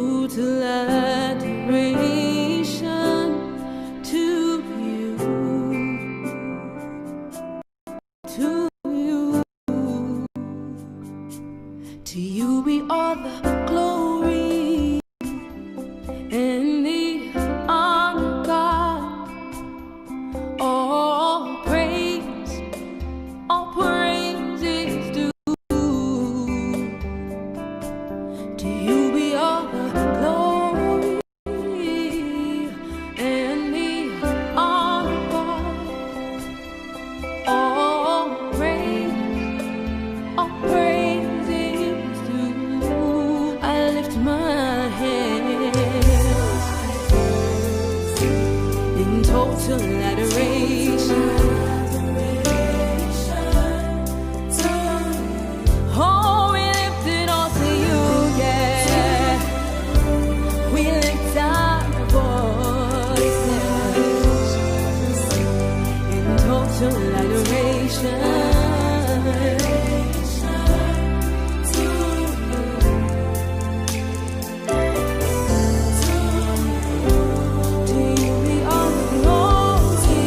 total adoration to you, to you. To you be all the glory and the honor, God. All praise is due. To you be all the glory and the honor, God. All praise is due. I lift my hands in total adoration. Oh, we lift it all to you, yeah. We lift our voices in total adoration. To you be all the glory.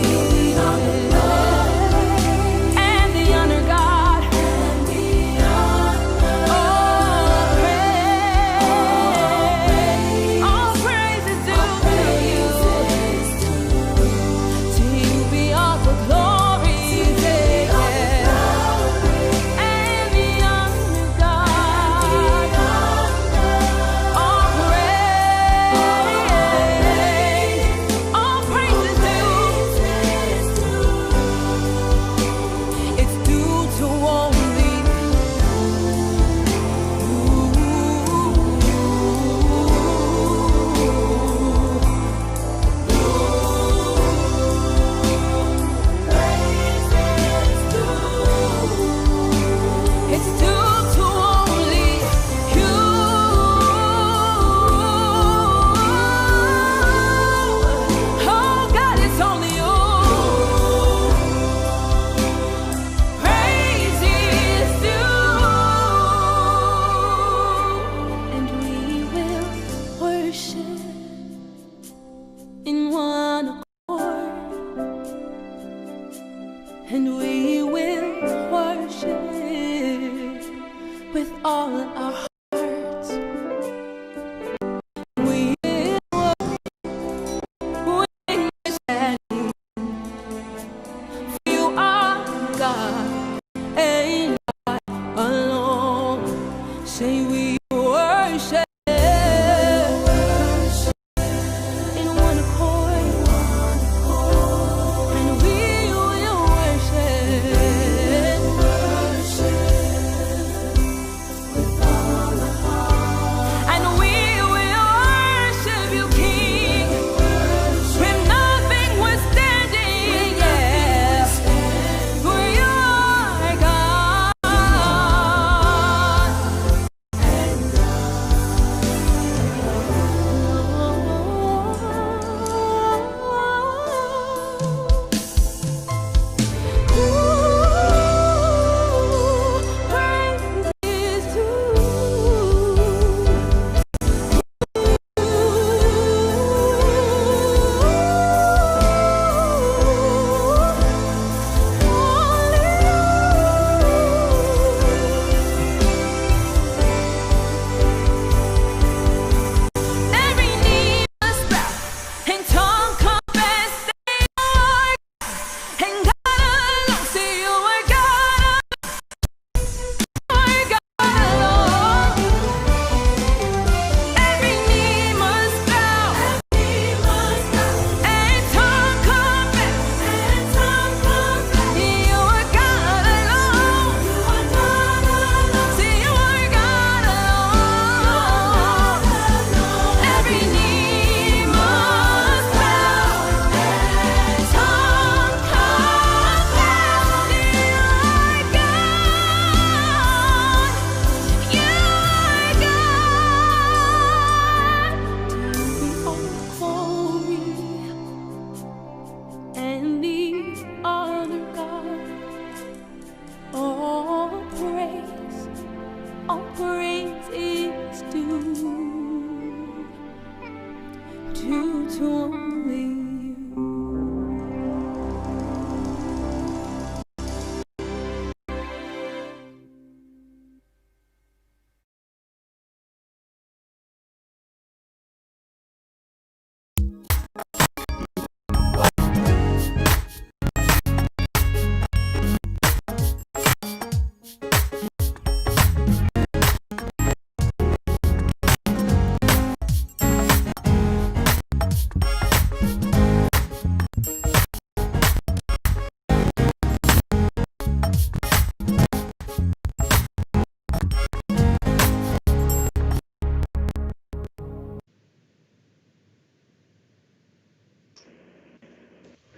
you to only you.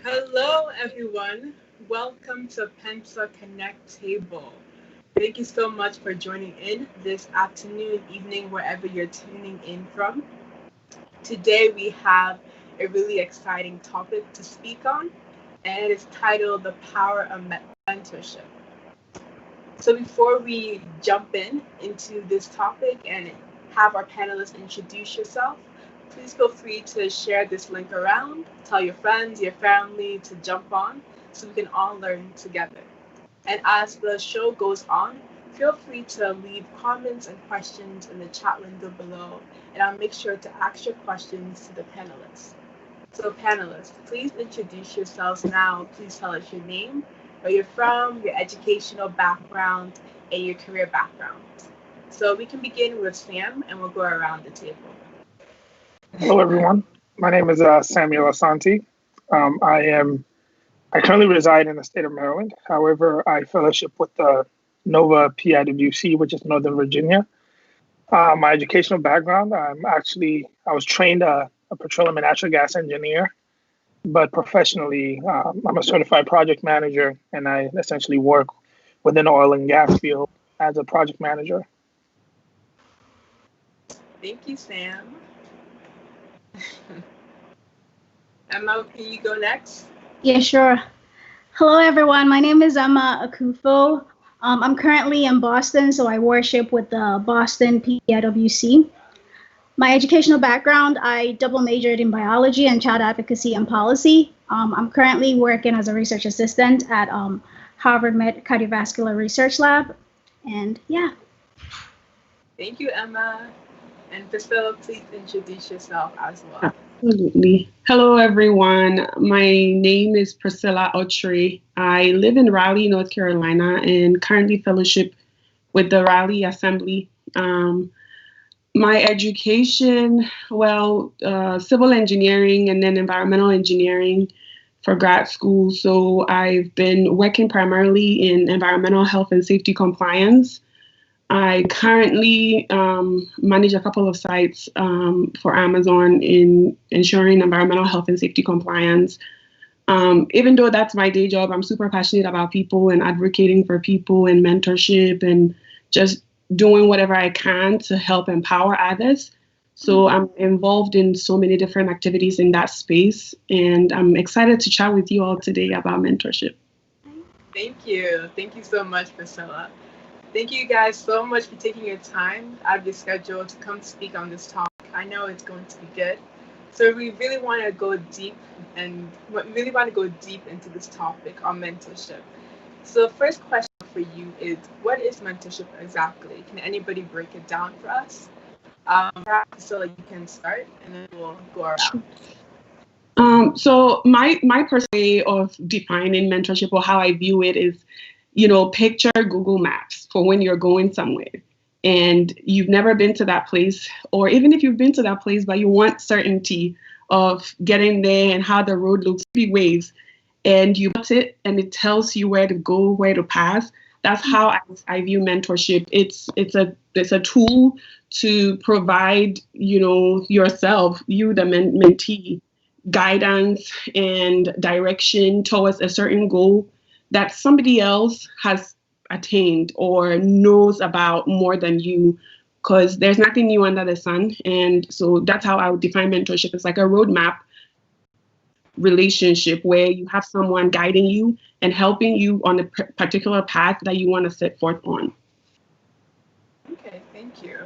Hello, everyone. Welcome to Pensa Connect Table. Thank you so much for joining in this afternoon, evening, wherever you're tuning in from. Today, we have a really exciting topic to speak on, and it is titled The Power of Mentorship. So, before we jump into this topic and have our panelists introduce yourself, please feel free to share this link around, tell your friends, your family to jump on so we can all learn together. And as the show goes on, feel free to leave comments and questions in the chat window below, and I'll make sure to ask your questions to the panelists. So, panelists, please introduce yourselves now. Please tell us your name, where you're from, your educational background, and your career background. So, we can begin with Sam, and we'll go around the table. Hello, everyone. My name is Samuel Asante. I currently reside in the state of Maryland. However, I fellowship with the NOVA PIWC, which is Northern Virginia. My educational background, I was trained a petroleum and natural gas engineer, but professionally, I'm a certified project manager, and I essentially work within the oil and gas field as a project manager. Thank you, Sam. Emma, can you go next? Yeah, sure. Hello, everyone. My name is Emma Akufo. I'm currently in Boston, so I worship with the Boston PIWC. My educational background, I double majored in biology and child advocacy and policy. I'm currently working as a research assistant at Harvard Med Cardiovascular Research Lab. And yeah. Thank you, Emma. And Priscilla, please introduce yourself as well. Absolutely. Hello, everyone. My name is Priscilla Autry. I live in Raleigh, North Carolina, and currently fellowship with the Raleigh Assembly. My education, civil engineering and then environmental engineering for grad school. So I've been working primarily in environmental health and safety compliance. I currently manage a couple of sites for Amazon in ensuring environmental health and safety compliance. Even though that's my day job, I'm super passionate about people and advocating for people and mentorship and just doing whatever I can to help empower others. So I'm involved in so many different activities in that space, and I'm excited to chat with you all today about mentorship. Thank you. Thank you so much, Priscilla. Thank you guys so much for taking your time out of your schedule to come speak on this topic. I know it's going to be good. So we really want to go deep into this topic on mentorship. So first question for you is, what is mentorship exactly? Can anybody break it down for us? Perhaps so you can start, and then we'll go around. So my personal way of defining mentorship, or how I view it, is, picture Google Maps for when you're going somewhere and you've never been to that place, or even if you've been to that place, but you want certainty of getting there and how the road looks, ways, and you put it and it tells you where to go, where to pass. That's how I view mentorship. It's a tool to provide, yourself, you the mentee, guidance and direction towards a certain goal that somebody else has attained or knows about more than you, because there's nothing new under the sun. And so that's how I would define mentorship. It's like a roadmap relationship where you have someone guiding you and helping you on a particular path that you want to set forth on. Okay, thank you.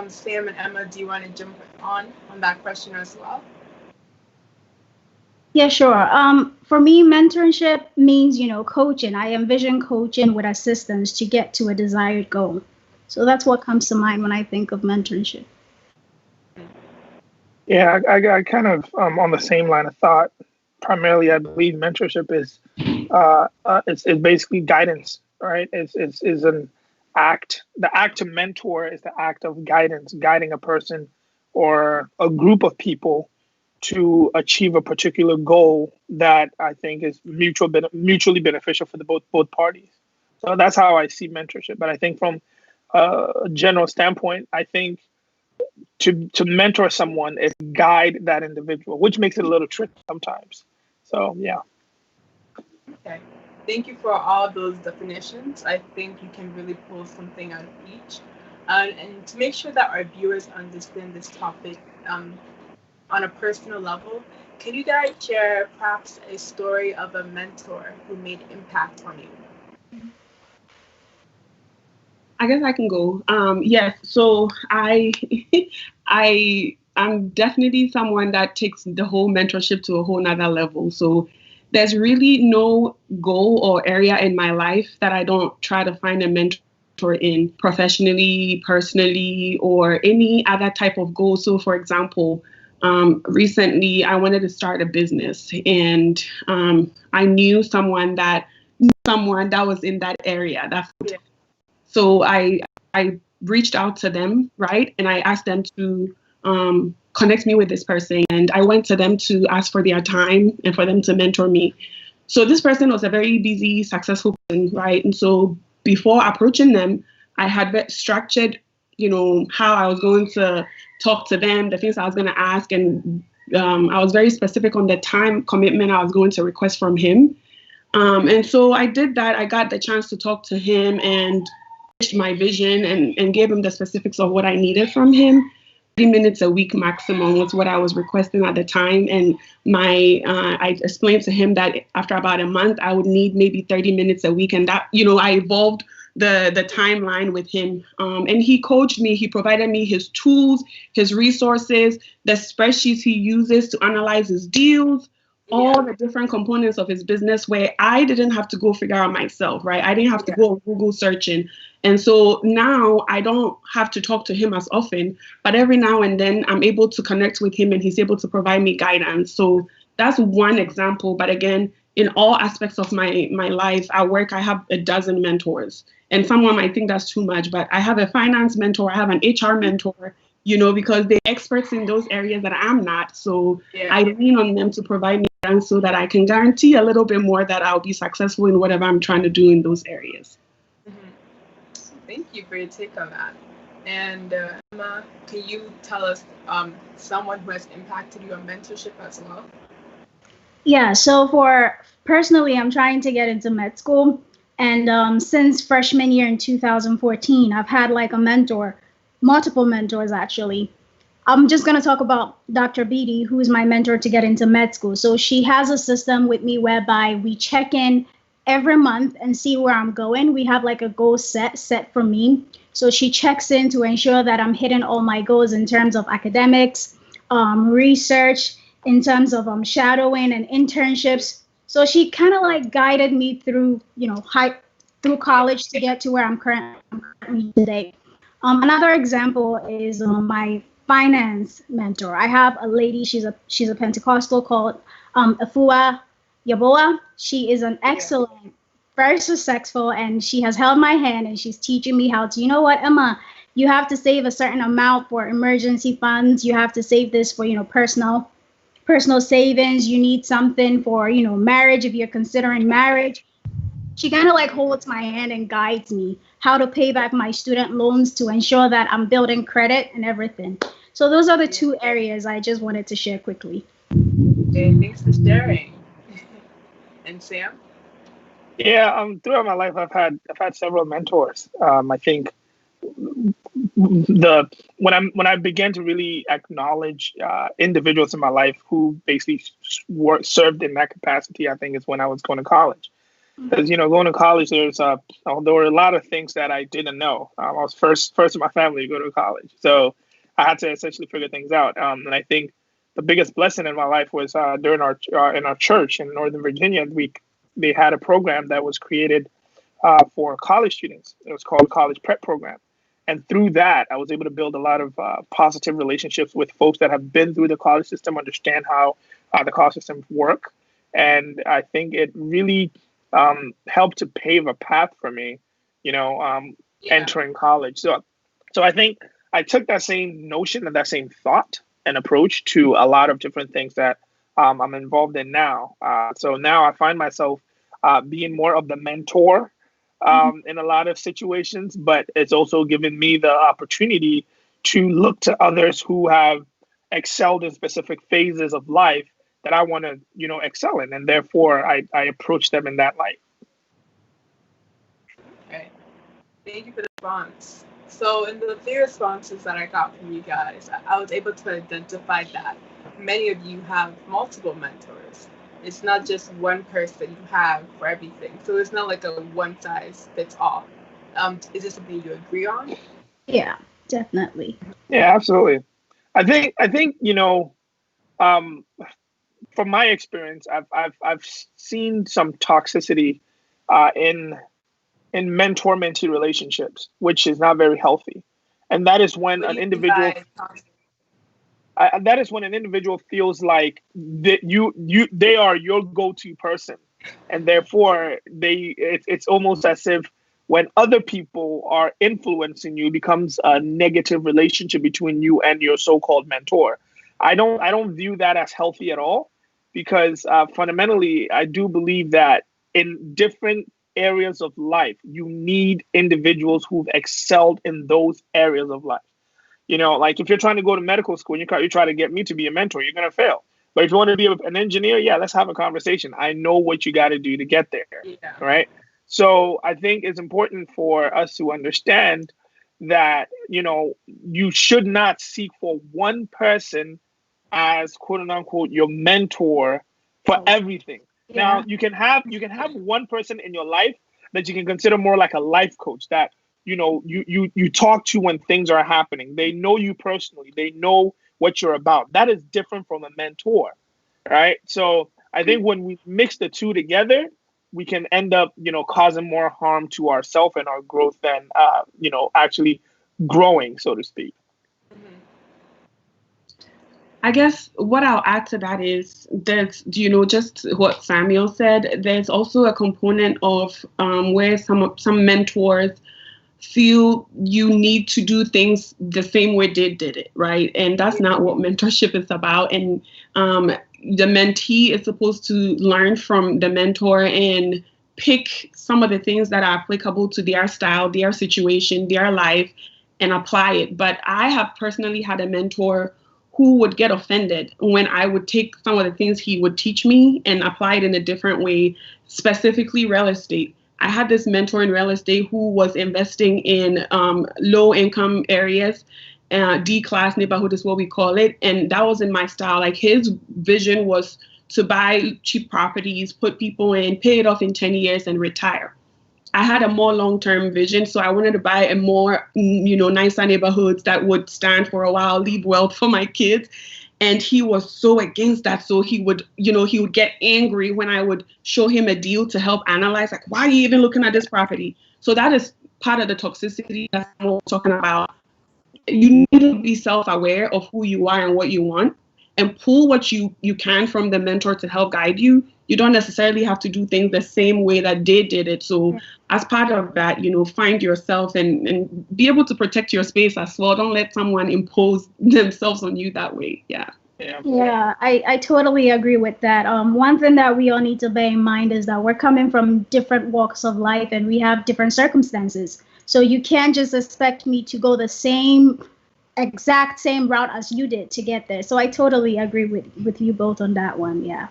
Sam and Emma, do you want to jump on that question as well? Yeah, sure. For me, mentorship means, coaching. I envision coaching with assistance to get to a desired goal. So that's what comes to mind when I think of mentorship. Yeah, I kind of on the same line of thought. Primarily, I believe mentorship is it's basically guidance, right? It's an act. The act to mentor is the act of guidance, guiding a person or a group of people to achieve a particular goal that I think is mutually beneficial for the both parties. So that's how I see mentorship. But I think from a general standpoint, I think to mentor someone is guide that individual, which makes it a little tricky sometimes. So yeah. Okay. Thank you for all those definitions. I think you can really pull something out of each. And to make sure that our viewers understand this topic on a personal level, can you guys share perhaps a story of a mentor who made impact on you? I guess I can go. Yes. So I'm definitely someone that takes the whole mentorship to a whole nother level. So there's really no goal or area in my life that I don't try to find a mentor in, professionally, personally, or any other type of goal. So for example, recently I wanted to start a business, and I knew someone that was in that area. So I reached out to them, right? And I asked them to connect me with this person. And I went to them to ask for their time and for them to mentor me. So this person was a very busy, successful person, right? And so before approaching them, I had structured, how I was going to talk to them, the things I was going to ask. And I was very specific on the time commitment I was going to request from him. And so I did that. I got the chance to talk to him and my vision and gave him the specifics of what I needed from him. 30 minutes a week maximum was what I was requesting at the time. And I explained to him that after about a month, I would need maybe 30 minutes a week. And that, I evolved the timeline with him. And he coached me. He provided me his tools, his resources, the spreadsheets he uses to analyze his deals, all the different components of his business where I didn't have to go figure out myself, right? I didn't have to go Google searching. And so now I don't have to talk to him as often, but every now and then I'm able to connect with him and he's able to provide me guidance. So that's one example. But again, in all aspects of my life, at work, I have a dozen mentors. And someone might think that's too much, but I have a finance mentor, I have an HR mentor, because they're experts in those areas that I'm not. So I lean on them to provide me guidance so that I can guarantee a little bit more that I'll be successful in whatever I'm trying to do in those areas. Thank you for your take on that. And Emma, can you tell us someone who has impacted you on mentorship as well? Yeah, so for personally, I'm trying to get into med school. And since freshman year in 2014, I've had like a mentor, multiple mentors actually. I'm just going to talk about Dr. Beatty, who is my mentor to get into med school. So she has a system with me whereby we check in every month and see where I'm going. We have like a goal set for me. So she checks in to ensure that I'm hitting all my goals in terms of academics, research, in terms of shadowing and internships. So she kind of like guided me through, through college to get to where I'm currently today. Another example is my finance mentor. I have a lady, she's a Pentecostal called Afua Yaboa. She is an excellent, very successful, and she has held my hand and she's teaching me how to, you know what, Emma, you have to save a certain amount for emergency funds. You have to save this for, personal savings. You need something for, marriage if you're considering marriage. She kind of like holds my hand and guides me how to pay back my student loans to ensure that I'm building credit and everything. So those are the two areas I just wanted to share quickly. Okay, thanks for sharing. And Sam? Yeah, throughout my life, I've had several mentors. I think when I began to really acknowledge individuals in my life who basically served in that capacity, I think is when I was going to college. Because going to college, there were a lot of things that I didn't know. I was first in my family to go to college, so I had to essentially figure things out. And I think the biggest blessing in my life was during in our church in Northern Virginia. They had a program that was created for college students. It was called College Prep Program, and through that, I was able to build a lot of positive relationships with folks that have been through the college system, understand how the college systems work, and I think it really helped to pave a path for me, entering college. So I think I took that same notion and that same thought and approach to a lot of different things that I'm involved in now. So now I find myself being more of the mentor in a lot of situations, but it's also given me the opportunity to look to others who have excelled in specific phases of life that I want to, excel in, and therefore I approach them in that light. Okay. Thank you for the response. So in the 3 responses that I got from you guys, I was able to identify that many of you have multiple mentors. It's not just one person you have for everything. So it's not like a one size fits all. Is this something you agree on? Yeah, definitely. Yeah, absolutely. I think from my experience, I've seen some toxicity in mentor-mentee relationships, which is not very healthy, and that is when an individual feels like that they are your go-to person, and therefore it's almost as if when other people are influencing you, it becomes a negative relationship between you and your so-called mentor. I don't view that as healthy at all, because fundamentally I do believe that in different areas of life, you need individuals who've excelled in those areas of life. Like if you're trying to go to medical school and you try to get me to be a mentor, you're going to fail. But if you want to be an engineer, yeah, let's have a conversation. I know what you got to do to get there. Yeah. Right. So I think it's important for us to understand that, you should not seek for one person as quote unquote your mentor for everything. Yeah. Now you can have one person in your life that you can consider more like a life coach that you talk to when things are happening. They know you personally. They know what you're about. That is different from a mentor, right? So I think when we mix the two together, we can end up causing more harm to ourselves and our growth than actually growing, so to speak. I guess what I'll add to that is there's, just what Samuel said, there's also a component of where some mentors feel you need to do things the same way they did it, right? And that's not what mentorship is about. And the mentee is supposed to learn from the mentor and pick some of the things that are applicable to their style, their situation, their life, and apply it. But I have personally had a mentor who would get offended when I would take some of the things he would teach me and apply it in a different way, specifically real estate. I had this mentor in real estate who was investing in low-income areas, D-class neighborhood is what we call it, and that wasn't my style. Like his vision was to buy cheap properties, put people in, pay it off in 10 years, and retire. I had a more long-term vision, so I wanted to buy a more, nicer neighborhoods that would stand for a while, leave wealth for my kids. And he was so against that. So he would get angry when I would show him a deal to help analyze, like, why are you even looking at this property? So that is part of the toxicity that I'm talking about. You need to be self-aware of who you are and what you want, and pull what you can from the mentor to help guide you. You don't necessarily have to do things the same way that they did it. So as part of that, find yourself and be able to protect your space as well. Don't let someone impose themselves on you that way. Yeah. Yeah, I totally agree with that. One thing that we all need to bear in mind is that we're coming from different walks of life and we have different circumstances. So you can't just expect me to go the exact same route as you did to get there. So I totally agree with you both on that one. Yeah.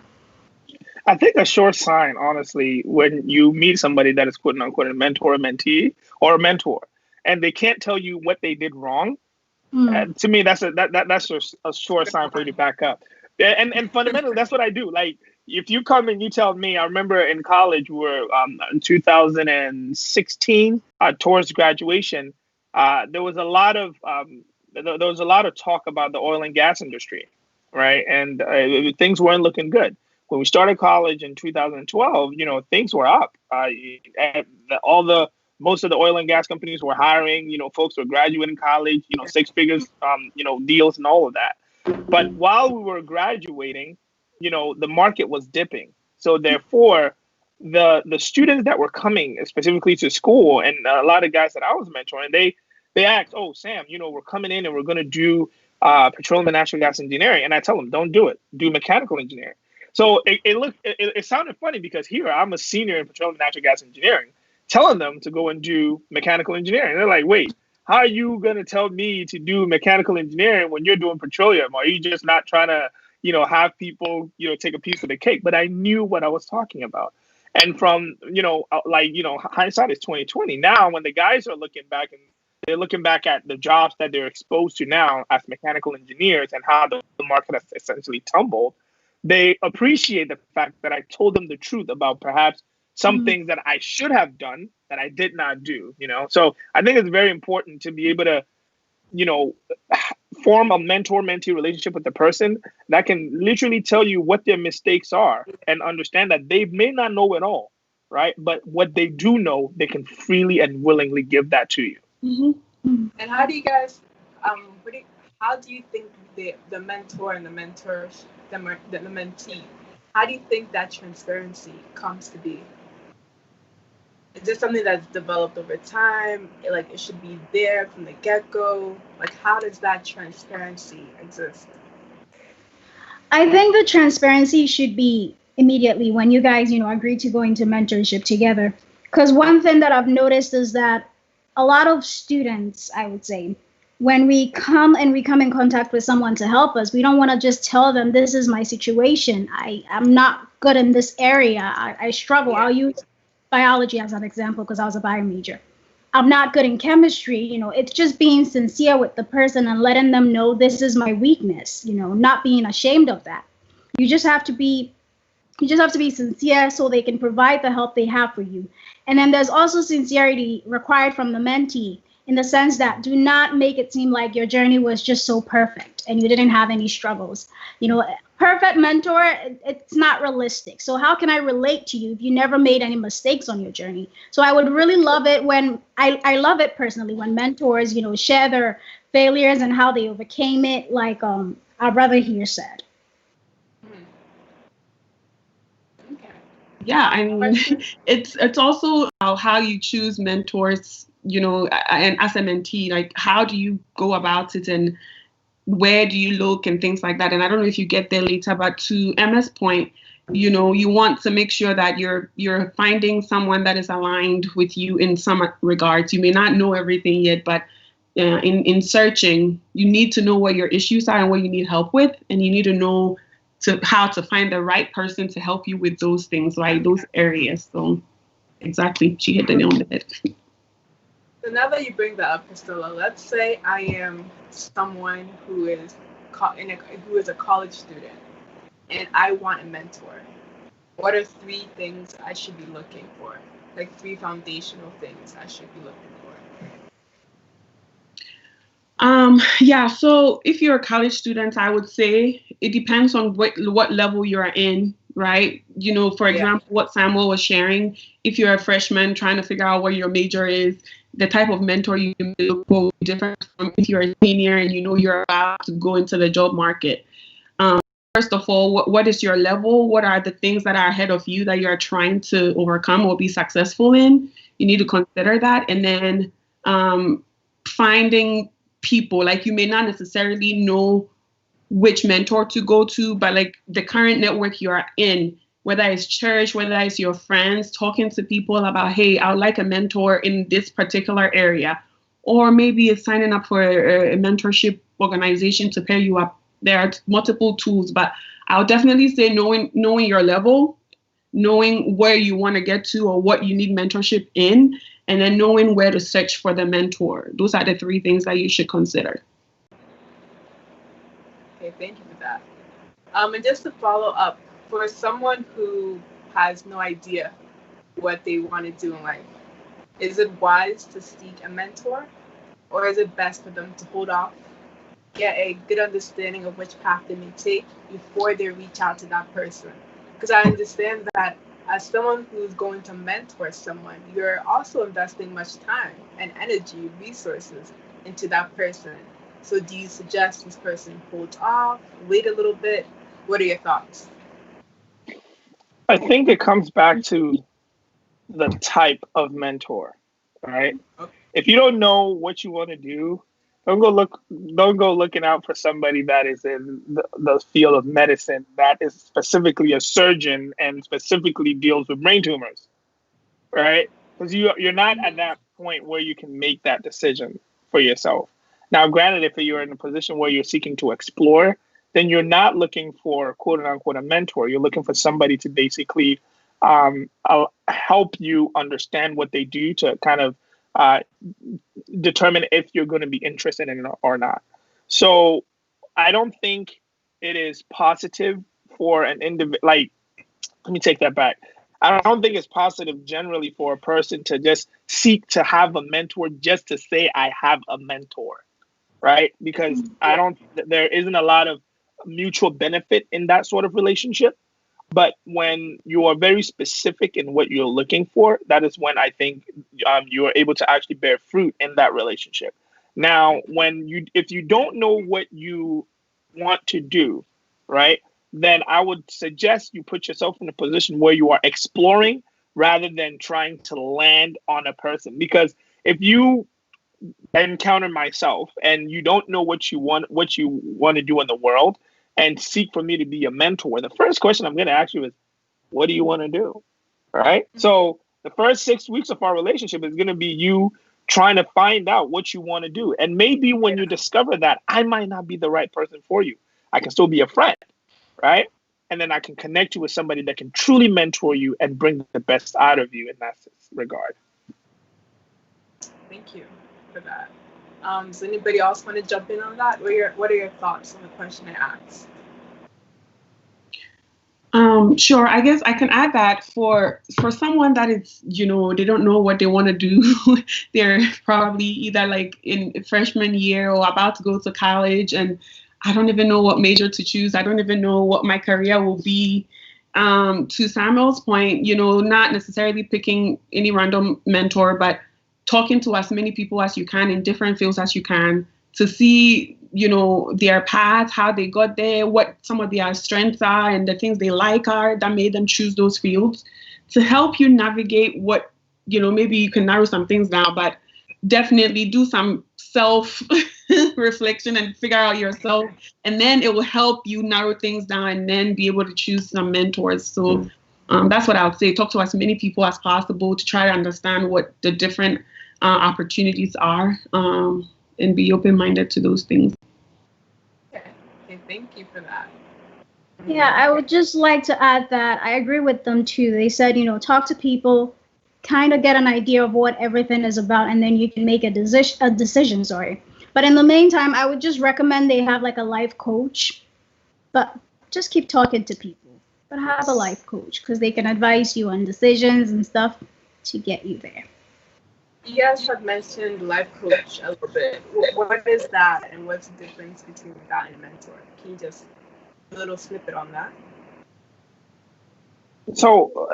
I think a sure sign, honestly, when you meet somebody that is quote unquote a mentor, a mentee, or a mentor, and they can't tell you what they did wrong, to me, that's a sure sign for you to back up. And fundamentally, that's what I do. Like, if you come and you tell me, I remember in college, we're in 2016 towards graduation, there was a lot of talk about the oil and gas industry, right? And things weren't looking good. When we started college in 2012, things were up. Most of the oil and gas companies were hiring. Folks were graduating college. Six figures. Deals and all of that. But while we were graduating, the market was dipping. So therefore, the students that were coming specifically to school, and a lot of guys that I was mentoring, they asked, "Oh, Sam, we're coming in and we're going to do petroleum and natural gas engineering," and I tell them, "Don't do it. Do mechanical engineering." So it sounded funny because here I'm a senior in petroleum and natural gas engineering, telling them to go and do mechanical engineering. They're like, "Wait, how are you going to tell me to do mechanical engineering when you're doing petroleum? Are you just not trying to, have people, take a piece of the cake?" But I knew what I was talking about. And from, hindsight is 2020. Now, when the guys are looking back and they're looking back at the jobs that they're exposed to now as mechanical engineers and how the market has essentially tumbled, they appreciate the fact that I told them the truth about perhaps some things that I should have done that I did not do, So I think it's very important to be able to, form a mentor-mentee relationship with the person that can literally tell you what their mistakes are and understand that they may not know it all, right? But what they do know, they can freely and willingly give that to you. Mm-hmm. And how do you guys, how do you think the mentor and the mentors, the mentee, how do you think that transparency comes to be? Is this something that's developed over time? Like it should be there from the get-go? Like how does that transparency exist? I think the transparency should be immediately when you guys, agree to go into mentorship together. Because one thing that I've noticed is that a lot of students, I would say, when we come in contact with someone to help us, we don't want to just tell them, this is my situation. I'm not good in this area. I struggle. Yeah. I'll use biology as an example because I was a bio major. I'm not good in chemistry. It's just being sincere with the person and letting them know this is my weakness, not being ashamed of that. You just have to be sincere so they can provide the help they have for you. And then there's also sincerity required from the mentee in the sense that do not make it seem like your journey was just so perfect and you didn't have any struggles. Perfect mentor, it's not realistic. So how can I relate to you if you never made any mistakes on your journey? So I would really love it when, I love it personally when mentors, share their failures and how they overcame it, like our brother here said. Yeah, I mean, it's also how you choose mentors, and as a mentee, like how do you go about it and where do you look and things like that. And I don't know if you get there later, but to Emma's point, you want to make sure that you're finding someone that is aligned with you in some regards. You may not know everything yet, but in searching, you need to know what your issues are and what you need help with, and you need to know how to find the right person to help you with those things, right? Those areas. So exactly, she hit the nail on the head. So now that you bring that up, Priscilla, let's say I am someone who is a college student and I want a mentor. What are 3 things I should be looking for? Like 3 foundational things I should be looking for. Yeah, so if you're a college student, I would say it depends on what level you're in, right? For example, what Samuel was sharing, if you're a freshman trying to figure out what your major is, the type of mentor you look for will be different from if you're a senior and you're about to go into the job market. First of all, what is your level? What are the things that are ahead of you that you're trying to overcome or be successful in? You need to consider that. And then finding people, like you may not necessarily know which mentor to go to, but like the current network you are in, whether it's church, whether it's your friends, talking to people about, hey, I would like a mentor in this particular area, or maybe it's signing up for a mentorship organization to pair you up. There are multiple tools, but I'll definitely say knowing your level, knowing where you want to get to or what you need mentorship in, and then knowing where to search for the mentor. Those are the 3 things that you should consider. Okay, thank you for that. And just to follow up, for someone who has no idea what they want to do in life, is it wise to seek a mentor, or is it best for them to hold off, get a good understanding of which path they may take before they reach out to that person? Because I understand that as someone who's going to mentor someone, you're also investing much time and energy, resources into that person. So do you suggest this person hold off, wait a little bit? What are your thoughts? I think it comes back to the type of mentor, right? Okay. If you don't know what you want to do, don't go looking out for somebody that is in the field of medicine, that is specifically a surgeon and specifically deals with brain tumors, right? Because you're not at that point where you can make that decision for yourself. Now, granted, if you're in a position where you're seeking to explore, then you're not looking for quote unquote a mentor. You're looking for somebody to basically help you understand what they do to kind of uh, determine if you're going to be interested in it or not. So I don't think it is positive for an individual. Like, let me take that back. I don't think it's positive generally for a person to just seek to have a mentor just to say I have a mentor, right? Because there isn't a lot of mutual benefit in that sort of relationship. But when you are very specific in what you're looking for, that is when I think you are able to actually bear fruit in that relationship. Now, if you don't know what you want to do, right, then I would suggest you put yourself in a position where you are exploring rather than trying to land on a person. Because if you encounter myself and you don't know what you want to do in the world and seek for me to be a mentor, the first question I'm going to ask you is, what do you want to do? Right? So the first 6 weeks of our relationship is going to be you trying to find out what you want to do. And maybe when you discover that, I might not be the right person for you. I can still be a friend, right? And then I can connect you with somebody that can truly mentor you and bring the best out of you in that regard. Thank you for that. Does anybody else want to jump in on that? What are your thoughts on the question I asked? Sure. I guess I can add that for someone that is, they don't know what they want to do. They're probably either like in freshman year or about to go to college, and I don't even know what major to choose. I don't even know what my career will be. To Samuel's point, not necessarily picking any random mentor, but talking to as many people as you can in different fields as you can to see, their path, how they got there, what some of their strengths are and the things they like are that made them choose those fields, to help you navigate what, maybe you can narrow some things down, but definitely do some self reflection and figure out yourself. And then it will help you narrow things down and then be able to choose some mentors. So that's what I would say. Talk to as many people as possible to try to understand what the different opportunities are, and be open-minded to those things. Okay, thank you for that. Yeah, I would just like to add that I agree with them too. They said, talk to people, kind of get an idea of what everything is about, and then you can make a decision. Sorry. But in the meantime, I would just recommend they have like a life coach, but just keep talking to people. But have a life coach because they can advise you on decisions and stuff to get you there. You guys have mentioned life coach a little bit. What is that, and what's the difference between that and mentor? Can you just a little snippet on that? So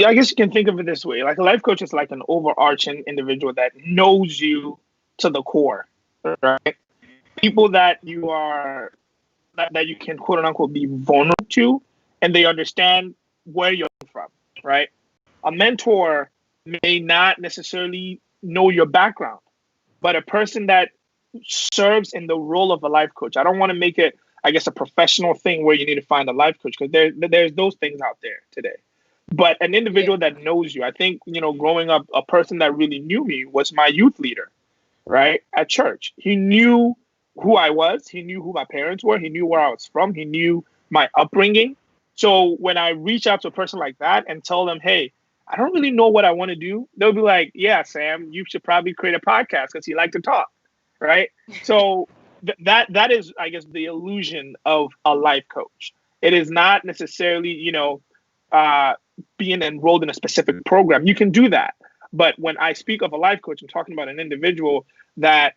I guess you can think of it this way. Like a life coach is like an overarching individual that knows you to the core, right? People that you can quote unquote be vulnerable to, and they understand where you're from, right? A mentor may not necessarily know your background, but a person that serves in the role of a life coach. I don't want to make it, I guess, a professional thing where you need to find a life coach, because there's those things out there today. But an individual that knows you, I think, growing up, a person that really knew me was my youth leader, right, at church. He knew who I was. He knew who my parents were. He knew where I was from. He knew my upbringing. So when I reach out to a person like that and tell them, hey, I don't really know what I want to do, they'll be like, yeah, Sam, you should probably create a podcast because you like to talk, right? So that is, I guess, the illusion of a life coach. It is not necessarily, being enrolled in a specific program. You can do that. But when I speak of a life coach, I'm talking about an individual that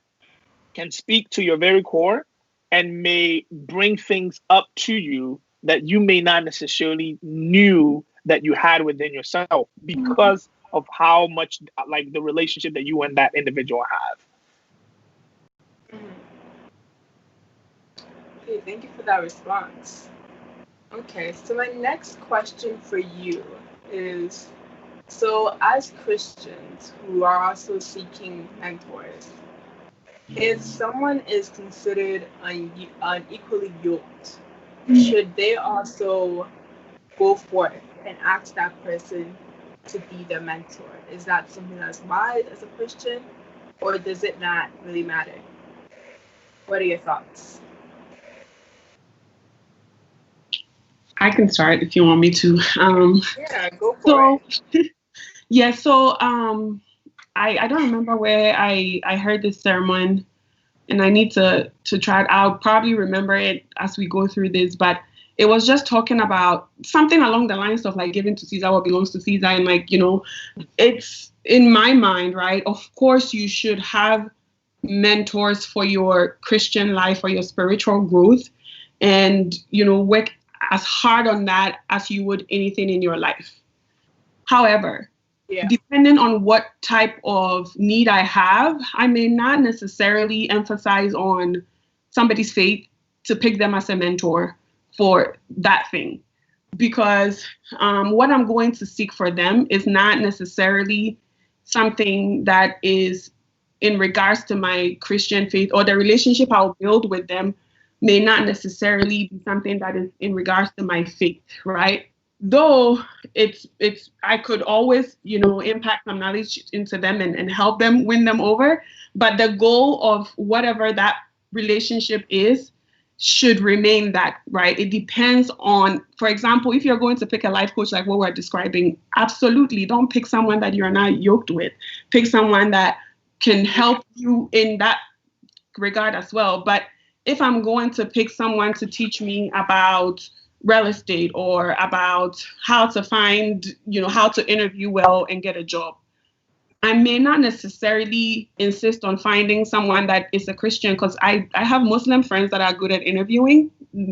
can speak to your very core and may bring things up to you that you may not necessarily knew that you had within yourself because of how much like the relationship that you and that individual have. Okay, thank you for that response. Okay, so my next question for you is, so as Christians who are also seeking mentors, if someone is considered unequally yoked, should they also go for it and ask that person to be their mentor? Is that something that's wise as a Christian, or does it not really matter? What are your thoughts? I can start if you want me to. Yeah, go for it. Yeah, so I don't remember where I heard this sermon, and I need to try it. I'll probably remember it as we go through this, but it was just talking about something along the lines of like giving to Caesar what belongs to Caesar. And like, it's in my mind, right? Of course, you should have mentors for your Christian life or your spiritual growth, and, work as hard on that as you would anything in your life. However, depending on what type of need I have, I may not necessarily emphasize on somebody's faith to pick them as a mentor for that thing, because what I'm going to seek for them is not necessarily something that is in regards to my Christian faith, or the relationship I'll build with them may not necessarily be something that is in regards to my faith, right? Though I could always, impact some knowledge into them and help them win them over. But the goal of whatever that relationship is should remain that, right? It depends on, for example, if you're going to pick a life coach like what we're describing, absolutely don't pick someone that you're not yoked with. Pick someone that can help you in that regard as well. But if I'm going to pick someone to teach me about real estate or about how to find, how to interview well and get a job, I may not necessarily insist on finding someone that is a Christian, because I have Muslim friends that are good at interviewing.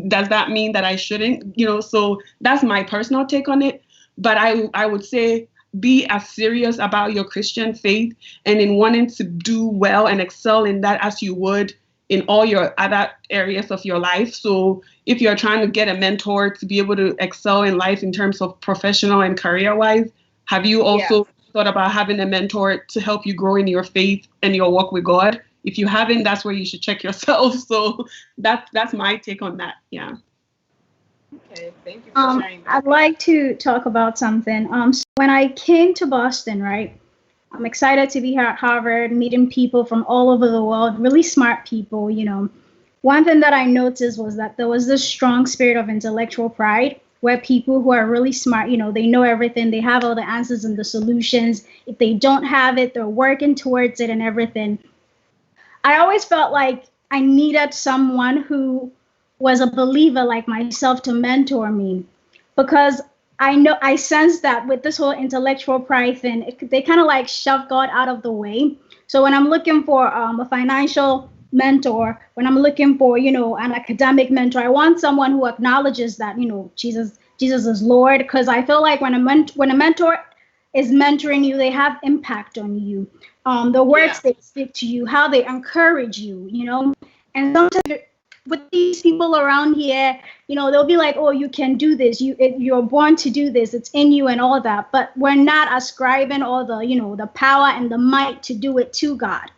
Does that mean that I shouldn't? So that's my personal take on it. But I would say be as serious about your Christian faith and in wanting to do well and excel in that as you would in all your other areas of your life. So if you're trying to get a mentor to be able to excel in life in terms of professional and career-wise, have you also thought about having a mentor to help you grow in your faith and your walk with God? If you haven't, that's where you should check yourself. So that's my take on that. Yeah. Okay, thank you for sharing that. I'd like to talk about something. So when I came to Boston, right, I'm excited to be here at Harvard, meeting people from all over the world, really smart people. One thing that I noticed was that there was this strong spirit of intellectual pride, where people who are really smart, they know everything, they have all the answers and the solutions. If they don't have it, they're working towards it and everything. I always felt like I needed someone who was a believer like myself to mentor me, because I sense that with this whole intellectual pride thing, they kind of like shove God out of the way. So when I'm looking for a financial mentor, when I'm looking for, an academic mentor, I want someone who acknowledges that, Jesus is Lord, because I feel like when a mentor is mentoring you, they have impact on you. The words they speak to you, how they encourage you, and sometimes with these people around here, they'll be like, oh, you can do this. You're born to do this. It's in you and all that. But we're not ascribing all the, the power and the might to do it to God,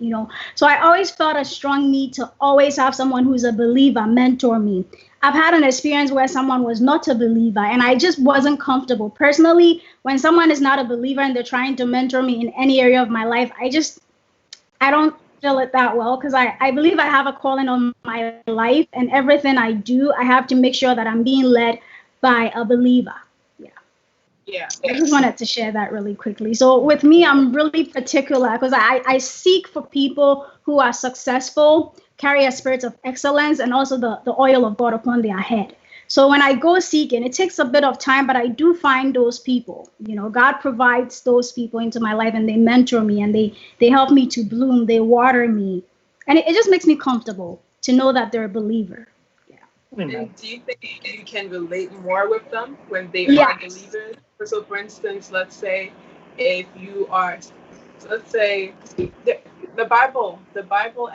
So I always felt a strong need to always have someone who's a believer mentor me. I've had an experience where someone was not a believer and I just wasn't comfortable. Personally, when someone is not a believer and they're trying to mentor me in any area of my life, I don't feel it that well, because I believe I have a calling on my life, and everything I do, I have to make sure that I'm being led by a believer. I just wanted to share that really quickly. So with me, I'm really particular because I seek for people who are successful, carry a spirit of excellence, and also the oil of God upon their head. So when I go seeking, it takes a bit of time, but I do find those people. God provides those people into my life, and they mentor me, and they help me to bloom. They water me, and it just makes me comfortable to know that they're a believer. And do you think you can relate more with them when they Yes. are believers? So, for instance, let's say if you are, let's say the Bible,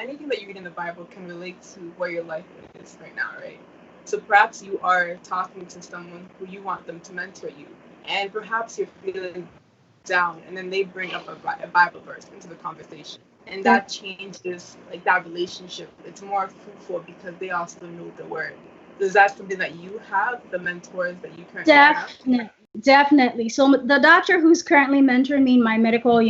anything that you read in the Bible can relate to where your life is right now, right? So perhaps you are talking to someone who you want them to mentor you, and perhaps you're feeling down, and then they bring up a Bible verse into the conversation, and that changes like that relationship. It's more fruitful because they also know the word. Is that something that you have, the mentors that you currently have? Definitely. So the doctor who's currently mentoring me in my medical,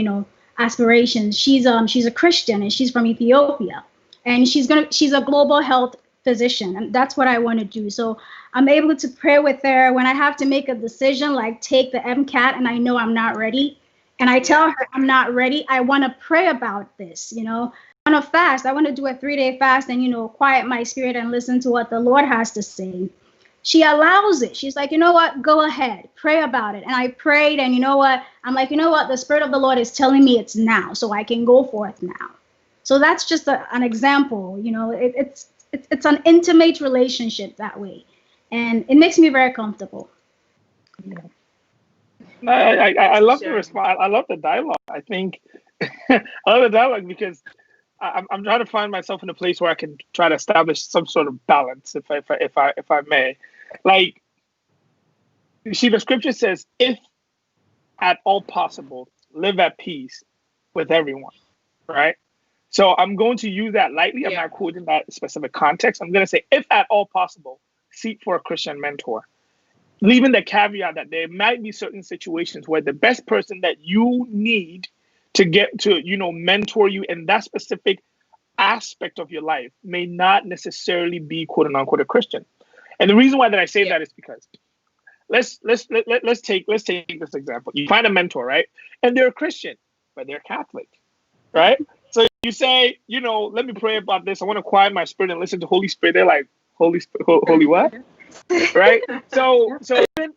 aspirations, she's a Christian, and she's from Ethiopia, and she's a global health physician, and that's what I want to do. So I'm able to pray with her when I have to make a decision, like take the MCAT, and I know I'm not ready, and I tell her I'm not ready. I want to pray about this. I want to fast. I want to do a 3-day fast and quiet my spirit and listen to what the Lord has to say. She allows it. She's like, you know what? Go ahead, pray about it. And I prayed, and you know what? I'm like, you know what? The Spirit of the Lord is telling me it's now, so I can go forth now. So that's just an example. It's an intimate relationship that way, and it makes me very comfortable. I love the response. I love the dialogue. I think I love the dialogue because I'm trying to find myself in a place where I can try to establish some sort of balance, if I may. Like, you see, the scripture says, "If at all possible, live at peace with everyone." Right. So I'm going to use that lightly. I'm not quoting that specific context. I'm going to say, if at all possible, seek for a Christian mentor. Leaving the caveat that there might be certain situations where the best person that you need to get to, mentor you in that specific aspect of your life may not necessarily be quote unquote a Christian. And the reason why that I say that is because let's take this example. You find a mentor, right? And they're a Christian, but they're Catholic, right? So you say, let me pray about this. I want to quiet my spirit and listen to Holy Spirit. They're like, Holy what? Right? So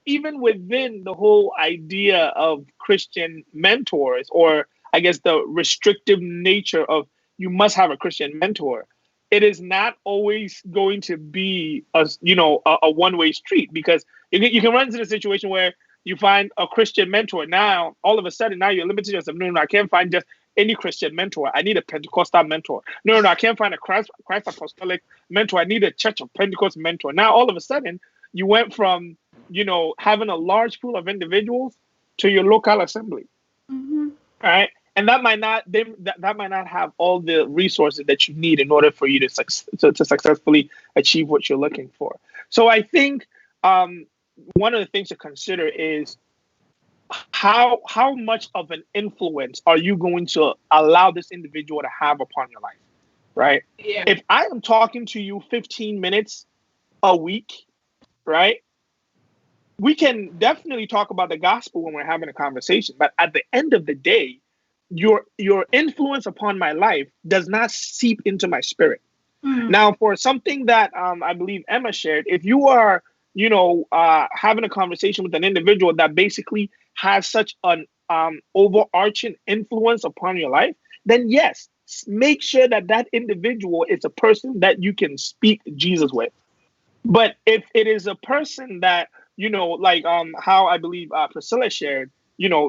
even within the whole idea of Christian mentors, or I guess the restrictive nature of you must have a Christian mentor, it is not always going to be a one-way street, because you can run into the situation where you find a Christian mentor. Now, all of a sudden, now you're limited yourself. No, I can't find just any Christian mentor. I need a Pentecostal mentor. No, I can't find a Christ Apostolic mentor. I need a Church of Pentecost mentor. Now, all of a sudden, you went from, having a large pool of individuals to your local assembly. Mm-hmm. Right? And that might not have all the resources that you need in order for you to successfully achieve what you're looking for. So I think one of the things to consider is how much of an influence are you going to allow this individual to have upon your life, right? Yeah. If I am talking to you 15 minutes a week, right, we can definitely talk about the gospel when we're having a conversation. But at the end of the day, your influence upon my life does not seep into my spirit. Mm. Now, for something that I believe Emma shared, if you are having a conversation with an individual that basically has such an overarching influence upon your life, then yes, make sure that individual is a person that you can speak Jesus with. But if it is a person that, like how I believe Priscilla shared,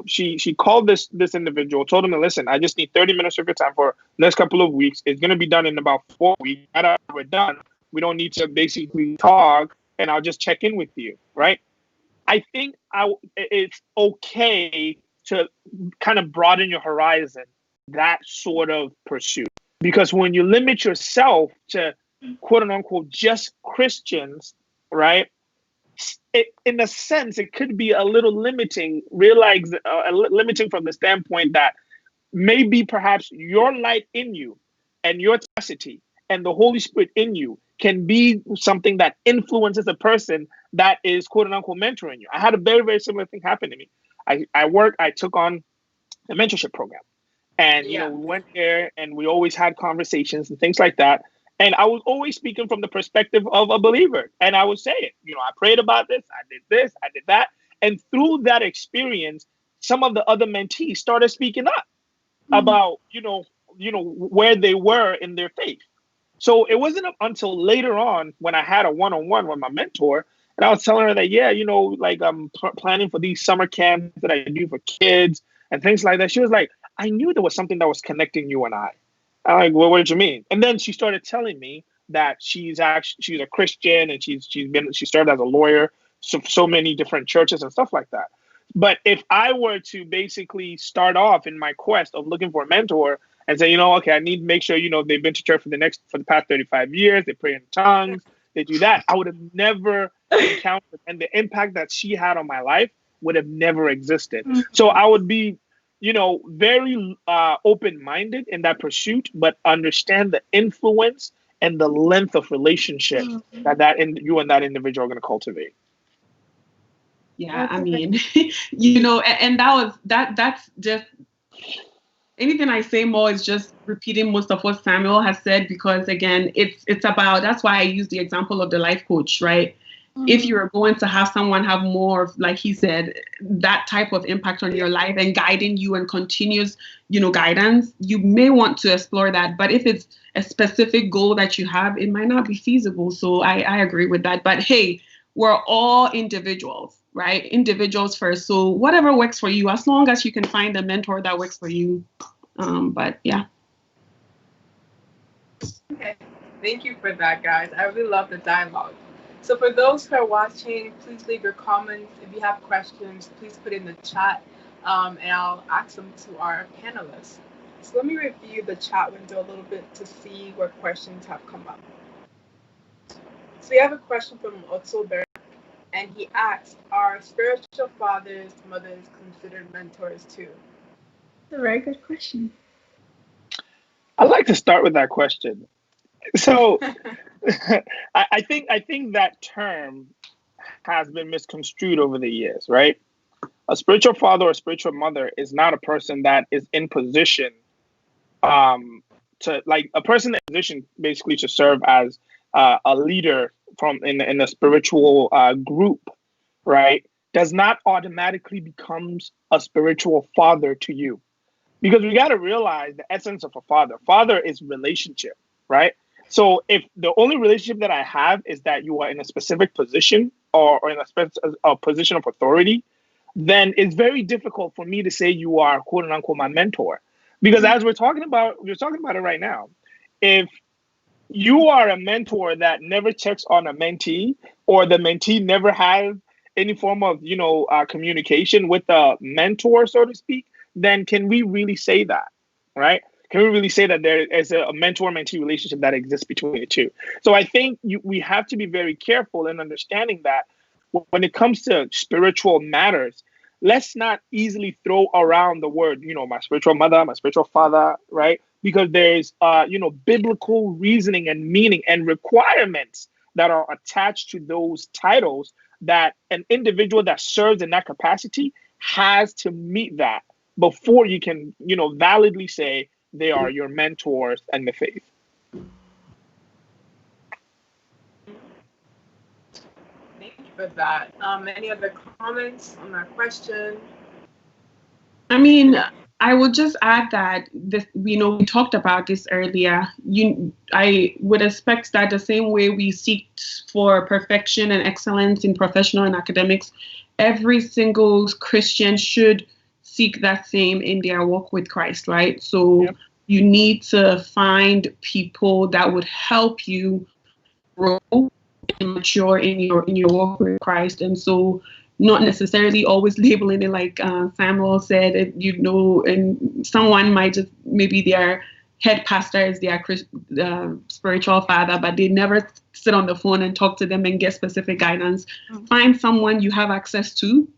she called this individual, told him, listen, I just need 30 minutes of your time for the next couple of weeks. It's going to be done in about 4 weeks. After we're done, we don't need to basically talk, and I'll just check in with you, right? I think it's okay to kind of broaden your horizon, that sort of pursuit. Because when you limit yourself to quote unquote just Christians, right? In a sense, it could be a little limiting, limiting from the standpoint that maybe perhaps your light in you and your tenacity and the Holy Spirit in you can be something that influences a person that is quote unquote mentoring you. I had a very, very similar thing happen to me. I took on a mentorship program, and we went there and we always had conversations and things like that. And I was always speaking from the perspective of a believer. And I would say it, I prayed about this, I did that. And through that experience, some of the other mentees started speaking up about, where they were in their faith. So it wasn't until later on when I had a one-on-one with my mentor, and I was telling her that, like I'm planning for these summer camps that I do for kids and things like that. She was like, I knew there was something that was connecting you and I. I'm like, well, what did you mean? And then she started telling me that she's a Christian, and she started as a lawyer, so many different churches and stuff like that. But if I were to basically start off in my quest of looking for a mentor and say, okay, I need to make sure, they've been to church for the past 35 years, they pray in tongues, they do that, I would have never encountered, and the impact that she had on my life would have never existed. Mm-hmm. So I would be, very open-minded in that pursuit, but understand the influence and the length of relationship that you and that individual are going to cultivate. Yeah, I mean, and that's just, anything I say more is just repeating most of what Samuel has said, because again, it's about, that's why I use the example of the life coach, right? Mm-hmm. If you're going to have someone have more of, like he said, that type of impact on your life and guiding you and continuous, guidance, you may want to explore that. But if it's a specific goal that you have, it might not be feasible. So I agree with that. But hey, we're all individuals, right? Individuals first. So whatever works for you, as long as you can find a mentor that works for you. But yeah. Okay. Thank you for that, guys. I really love the dialogue. So for those who are watching, please leave your comments. If you have questions, please put in the chat, and I'll ask them to our panelists. So let me review the chat window a little bit to see what questions have come up. So we have a question from Otsober, and he asks, are spiritual fathers, mothers considered mentors too? That's a very good question. I'd like to start with that question. So I think that term has been misconstrued over the years, right? A spiritual father or spiritual mother is not a person that is in position to, like, a person in position basically to serve as a leader in a spiritual group, right? Does not automatically becomes a spiritual father to you. Because we got to realize the essence of a father. Father is relationship, right? So if the only relationship that I have is that you are in a specific position or in a position of authority, then it's very difficult for me to say you are, quote unquote, my mentor. Because as we're talking about it right now, if you are a mentor that never checks on a mentee, or the mentee never has any form of, communication with the mentor, so to speak, then can we really say that, right? Can we really say that there is a mentor-mentee relationship that exists between the two? So I think we have to be very careful in understanding that when it comes to spiritual matters, let's not easily throw around the word, my spiritual mother, my spiritual father, right? Because there's, biblical reasoning and meaning and requirements that are attached to those titles that an individual that serves in that capacity has to meet that before you can, validly say they are your mentors in the faith. Thank you for that. Any other comments on that question? I mean, I would just add that this, we talked about this earlier. I would expect that the same way we seek for perfection and excellence in professional and academics, every single Christian should seek that same in their walk with Christ, right? So you need to find people that would help you grow and mature in your walk with Christ. And so not necessarily always labeling it like Samuel said, and someone might just, maybe their head pastor is their spiritual father, but they never sit on the phone and talk to them and get specific guidance. Mm-hmm. Find someone you have access to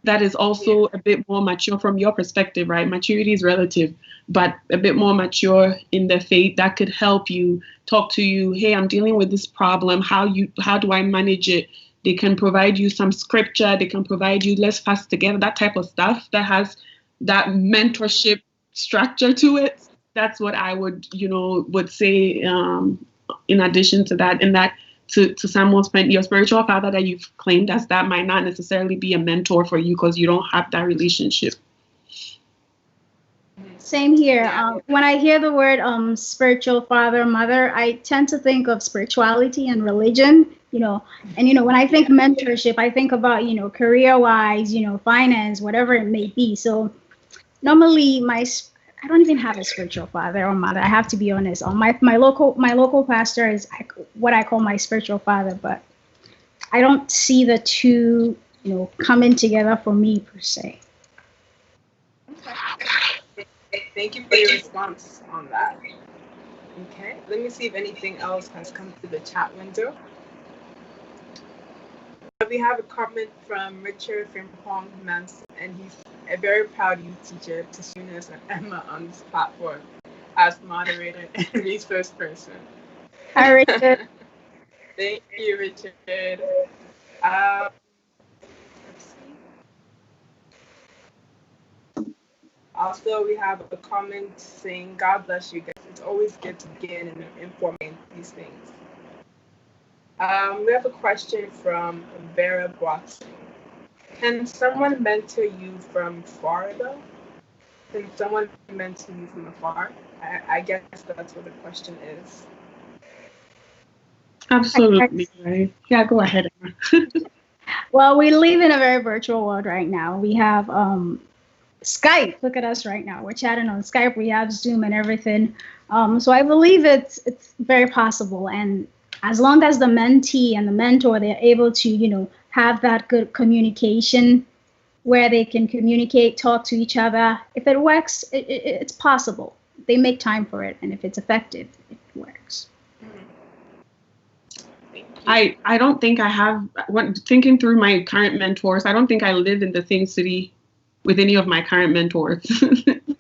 that is also a bit more mature from your perspective, right? Maturity is relative, but a bit more mature in the faith that could help you, talk to you. Hey, I'm dealing with this problem. How do I manage it? They can provide you some scripture. They can provide you, let's fast together, that type of stuff that has that mentorship structure to it. That's what I would say in addition to that, and that to Samuel's point, your spiritual father that you've claimed as that might not necessarily be a mentor for you because you don't have that relationship. Same here. When I hear the word spiritual father, mother, I tend to think of spirituality and religion, and when I think mentorship, I think about, career-wise, finance, whatever it may be. So normally I don't even have a spiritual father or mother. I have to be honest. My local pastor is what I call my spiritual father, but I don't see the two, coming together for me per se. Thank you for your response on that. Okay, let me see if anything else has come to the chat window. We have a comment from Richard Frimpong Manson, and he's a very proud youth teacher to Eunice and Emma on this platform as moderator and resource person. Hi, Richard. Thank you, Richard. Let's see. Also, we have a comment saying, God bless you guys. It's always good to begin and informing these things. We have a question from Vera Boxing. Can someone mentor you from far, though? Can someone mentor you from afar? I guess that's what the question is. Absolutely. Right. Yeah, go ahead, Emma. Well, we live in a very virtual world right now. We have Skype. Look at us right now. We're chatting on Skype. We have Zoom and everything. So I believe it's very possible. And as long as the mentee and the mentor, they're able to, have that good communication where they can communicate, talk to each other. If it works, it's possible. They make time for it. And if it's effective, it works. I don't think I have, thinking through my current mentors, I don't think I live in the same city with any of my current mentors.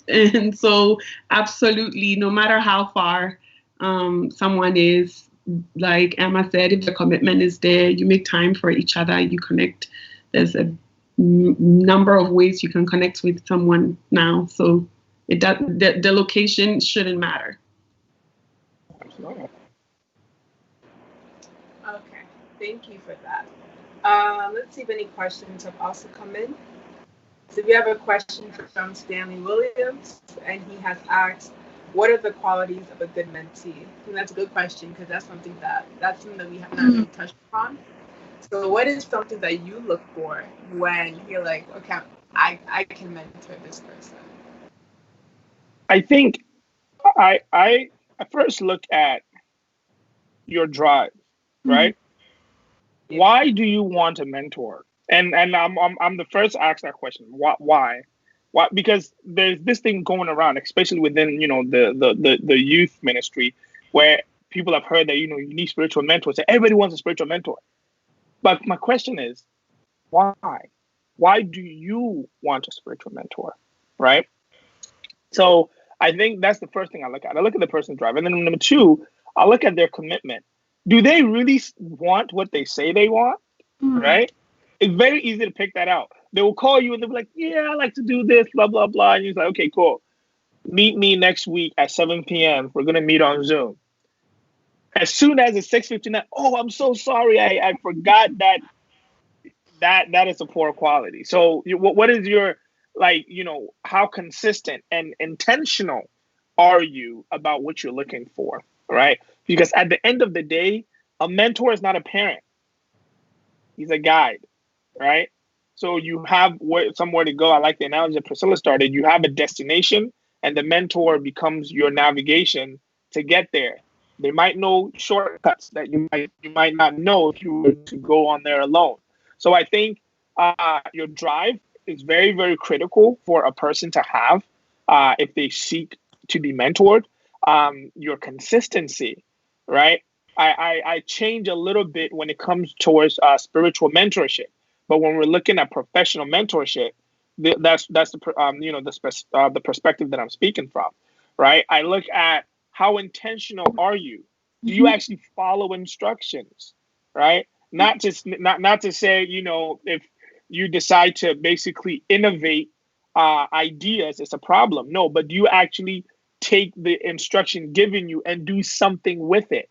And so absolutely, no matter how far someone is, like Emma said, if the commitment is there, you make time for each other, you connect. There's a number of ways you can connect with someone now. So the location shouldn't matter. Okay, thank you for that. Let's see if any questions have also come in. So we have a question from Stanley Williams, and he has asked, what are the qualities of a good mentee? And that's a good question because that's something that we have not really touched upon. So what is something that you look for when you're like, okay, I can mentor this person? I think I first look at your drive, right? Mm-hmm. Why do you want a mentor? And I'm the first to ask that question. Why? Why? Because there's this thing going around, especially within the youth ministry, where people have heard that you need spiritual mentors. So everybody wants a spiritual mentor. But my question is, why? Why do you want a spiritual mentor, right? So I think that's the first thing I look at. I look at the person's drive, and then number two, I look at their commitment. Do they really want what they say they want, right? It's very easy to pick that out. They will call you and they'll be like, yeah, I like to do this, blah, blah, blah. And you're like, okay, cool. Meet me next week at 7 p.m. We're going to meet on Zoom. As soon as it's 6:59, oh, I'm so sorry. I forgot that is a poor quality. So what is your, how consistent and intentional are you about what you're looking for, right? Because at the end of the day, a mentor is not a parent. He's a guide, right? So you have somewhere to go. I like the analogy that Priscilla started. You have a destination, and the mentor becomes your navigation to get there. They might know shortcuts that you might not know if you were to go on there alone. So I think your drive is very, very critical for a person to have if they seek to be mentored. Your consistency, right? I change a little bit when it comes towards spiritual mentorship. But when we're looking at professional mentorship, that's the perspective that I'm speaking from, right? I look at how intentional are you? Do you actually follow instructions, right? Not to say, if you decide to basically innovate ideas, it's a problem. No, but do you actually take the instruction given you and do something with it,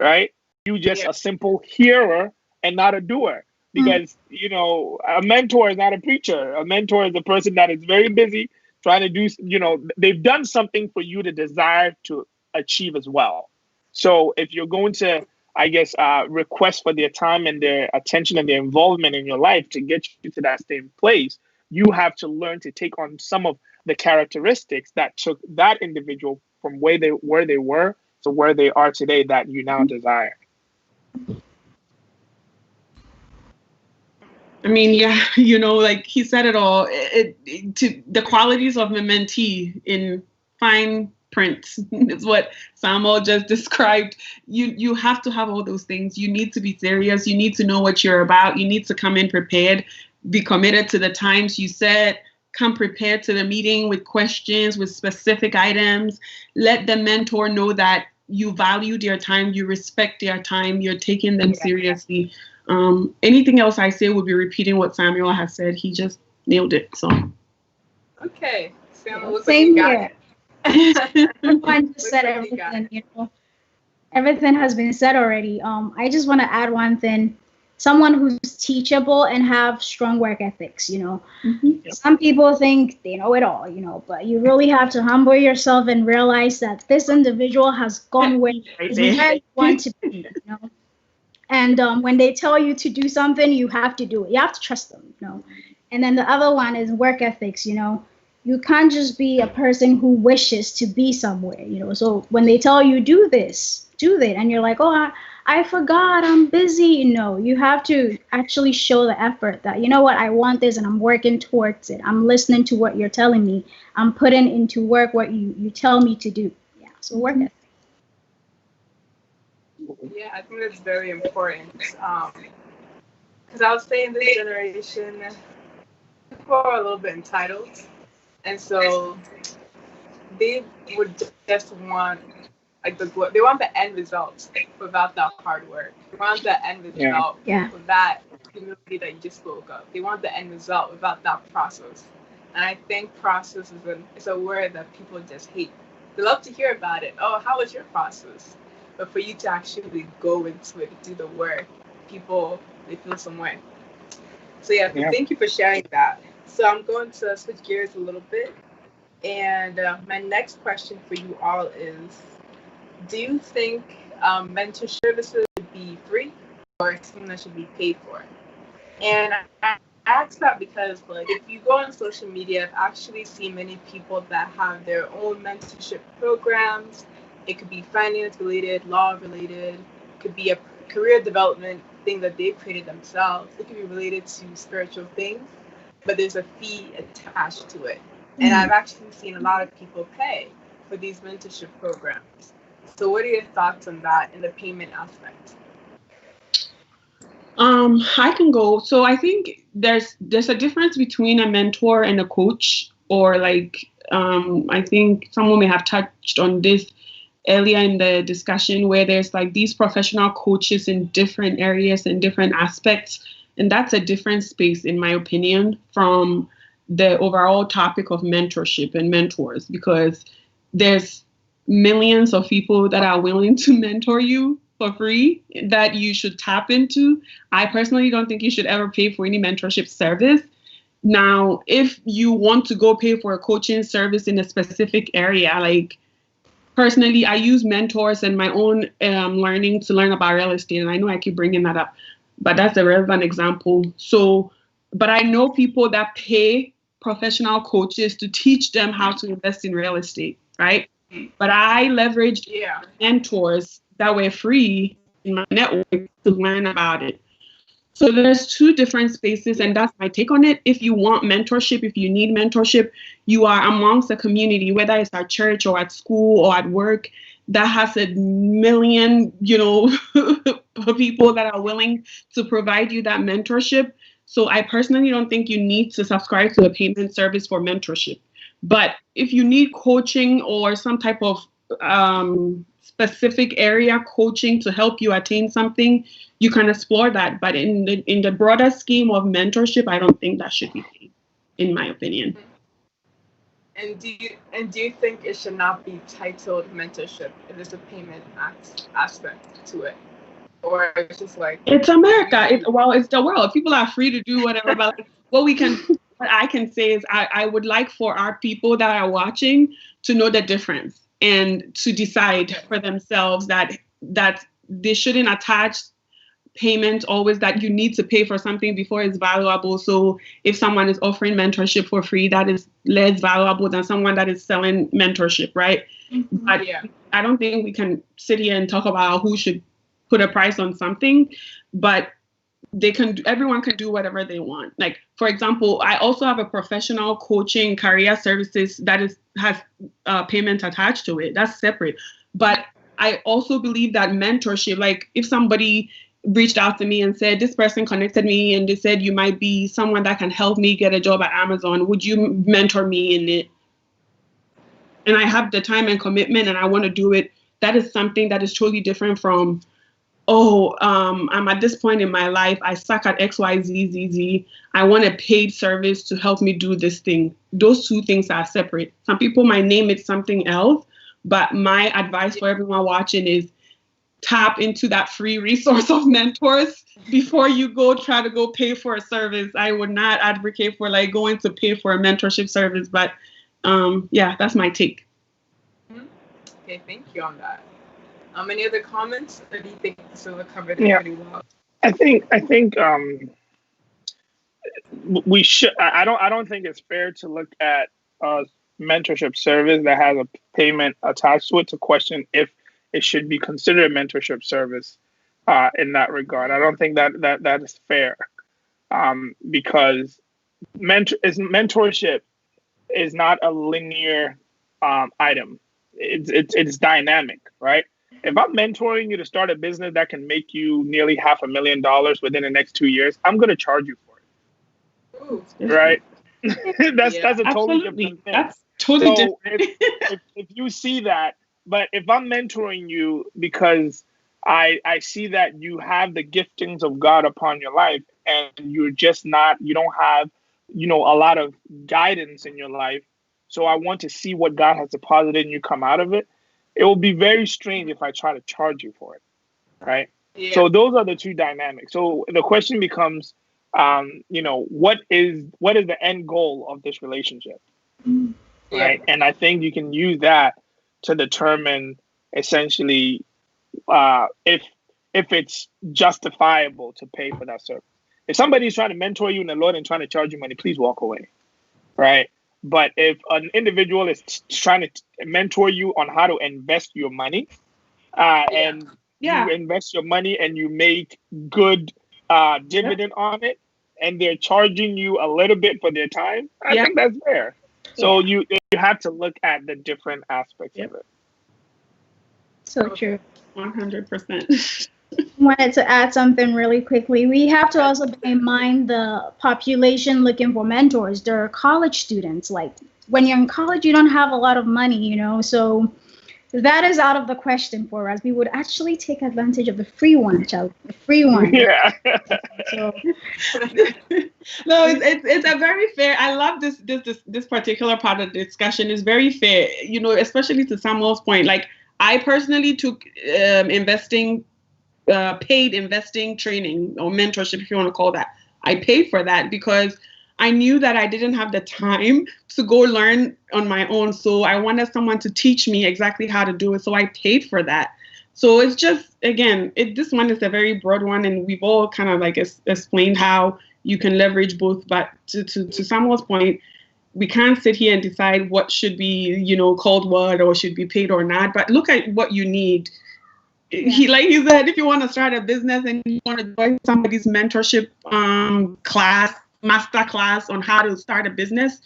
right? You just a simple hearer and not a doer. Because, you know, a mentor is not a preacher. A mentor is a person that is very busy trying to do, you know, they've done something for you to desire to achieve as well. So if you're going to, I guess, request for their time and their attention and their involvement in your life to get you to that same place, you have to learn to take on some of the characteristics that took that individual from where they were to where they are today that you now desire. I mean, yeah, you know, like he said it all. To the qualities of a mentee in fine print is what Samuel just described. You have to have all those things. You need to be serious. You need to know what you're about. You need to come in prepared, be committed to the times you set, come prepared to the meeting with questions, with specific items. Let the mentor know that you value their time, you respect their time, you're taking them seriously. Anything else I say would be repeating what Samuel has said. He just nailed it. So. Okay. Samuel, looks Same like you here. got it. Everyone just said everything, you know. Everything has been said already. I just want to add one thing. Someone who's teachable and have strong work ethics, you know. Some people think they know it all, you know, but you really have to humble yourself and realize that this individual has gone where you want to be, you know. And when they tell you to do something, you have to do it. You have to trust them, you know. And then the other one is work ethics, you know. You can't just be a person who wishes to be somewhere, you know. So when they tell you do this, do that, and you're like, oh, I forgot, I'm busy, you know. You have to actually show the effort that, you know what, I want this and I'm working towards it. I'm listening to what you're telling me. I'm putting into work what you tell me to do. Yeah, so work ethics. Yeah, I think that's very important. Because I would say in this generation, people are a little bit entitled. And so they would just want like they want the end result without that hard work. They want the end result with that humility that you just spoke of. They want the end result without that process. And I think process is a word that people just hate. They love to hear about it. Oh, how was your process? But for you to actually go into it, do the work, people, they feel some way. So thank you for sharing that. So I'm going to switch gears a little bit. And my next question for you all is, do you think mentor services should be free or something that should be paid for? And I ask that because, like, if you go on social media, I've actually seen many people that have their own mentorship programs. It could be finance related, law related, it could be a career development thing that they've created themselves. It could be related to spiritual things, but there's a fee attached to it. And I've actually seen a lot of people pay for these mentorship programs. So what are your thoughts on that in the payment aspect? I can go. So I think there's a difference between a mentor and a coach, or like I think someone may have touched on this earlier in the discussion, where there's like these professional coaches in different areas and different aspects. And that's a different space, in my opinion, from the overall topic of mentorship and mentors, because there's millions of people that are willing to mentor you for free that you should tap into. I personally don't think you should ever pay for any mentorship service. Now, if you want to go pay for a coaching service in a specific area, like personally, I use mentors and my own learning to learn about real estate. And I know I keep bringing that up, but that's a relevant example. So, but I know people that pay professional coaches to teach them how to invest in real estate, right? But I leveraged mentors that were free in my network to learn about it. So there's two different spaces, and that's my take on it. If you want mentorship, if you need mentorship, you are amongst a community, whether it's at church or at school or at work, that has a million, people that are willing to provide you that mentorship. So I personally don't think you need to subscribe to a payment service for mentorship. But if you need coaching or some type of specific area coaching to help you attain something, you can explore that. But in the broader scheme of mentorship, I don't think that should be paid, in my opinion. And do you think it should not be titled mentorship if there's a payment aspect to it, or it's just like it's America? It's the world. People are free to do whatever. But like, what I can say is, I would like for our people that are watching to know the difference and to decide for themselves that they shouldn't attach payment always that you need to pay for something before it's valuable. So if someone is offering mentorship for free, that is less valuable than someone that is selling mentorship, right? Mm-hmm. But I don't think we can sit here and talk about who should put a price on something, but everyone can do whatever they want. Like, for example, I also have a professional coaching career services that has payment attached to it. That's separate. But I also believe that mentorship, like if somebody reached out to me and said, this person connected me and they said, you might be someone that can help me get a job at Amazon. Would you mentor me in it? And I have the time and commitment and I want to do it. That is something that is totally different from, I'm at this point in my life, I suck at XYZZZ. I want a paid service to help me do this thing. Those two things are separate. Some people might name it something else, but my advice for everyone watching is tap into that free resource of mentors before you try to go pay for a service. I would not advocate for like going to pay for a mentorship service, but that's my take. Okay, thank you on that. Any other comments, or do you think Priscilla covered it pretty well? I think we should. I don't think it's fair to look at a mentorship service that has a payment attached to it to question if it should be considered a mentorship service in that regard. I don't think that is fair because mentorship is not a linear item. It's dynamic, right? If I'm mentoring you to start a business that can make you nearly $500,000 within the next 2 years, I'm going to charge you for it. Ooh. Right? That's a totally Absolutely. different thing. That's totally different. if you see that, but if I'm mentoring you because I see that you have the giftings of God upon your life and you don't have, a lot of guidance in your life. So I want to see what God has deposited in you come out of it. It will be very strange if I try to charge you for it, right? Yeah. So those are the two dynamics. So the question becomes, what is the end goal of this relationship, right? And I think you can use that to determine essentially if it's justifiable to pay for that service. If somebody's trying to mentor you in the Lord and trying to charge you money, please walk away, right? But if an individual is trying to mentor you on how to invest your money, and you invest your money and you make good dividend on it, and they're charging you a little bit for their time, I think that's fair. So you have to look at the different aspects of it. So true. 100%. Wanted to add something really quickly. We have to also bear in mind the population looking for mentors. There are college students. Like when you're in college, you don't have a lot of money, so that is out of the question for us. We would actually take advantage of the free one, child. The free one. Yeah. So. No, it's a very fair. I love this particular part of the discussion. Is very fair, especially to Samuel's point. Like I personally took paid investing training or mentorship, if you want to call that. I paid for that because I knew that I didn't have the time to go learn on my own. So I wanted someone to teach me exactly how to do it. So I paid for that. So it's just, again, this one is a very broad one, and we've all kind of like explained how you can leverage both. But to Samuel's point, we can't sit here and decide what should be, called what or should be paid or not. But look at what you need. Like he said, if you want to start a business and you want to join somebody's mentorship master class on how to start a business,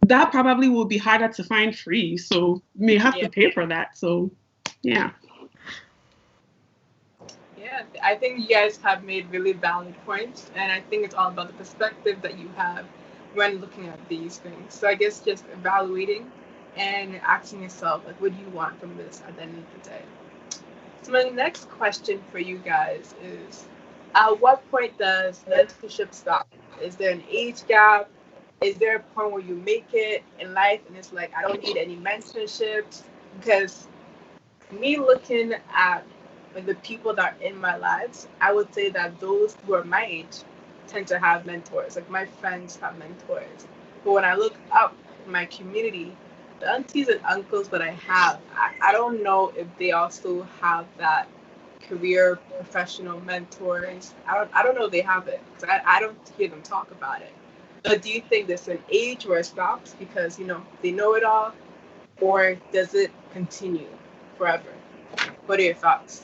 that probably will be harder to find free. So you may have to pay for that. So, yeah. Yeah, I think you guys have made really valid points. And I think it's all about the perspective that you have when looking at these things. So I guess just evaluating and asking yourself, like, what do you want from this at the end of the day? So my next question for you guys is, at what point does mentorship stop? Is there an age gap? is there a point where you make it in life and it's like, I don't need any mentorships? Because me looking at like the people that are in my lives, I would say that those who are my age tend to have mentors. Like my friends have mentors. But when I look up in my community, the aunties and uncles that I have, I don't know if they also have that career professional mentors. I don't know if they have it because I don't hear them talk about it. But do you think there's an age where it stops because they know it all, or does it continue forever? What are your thoughts?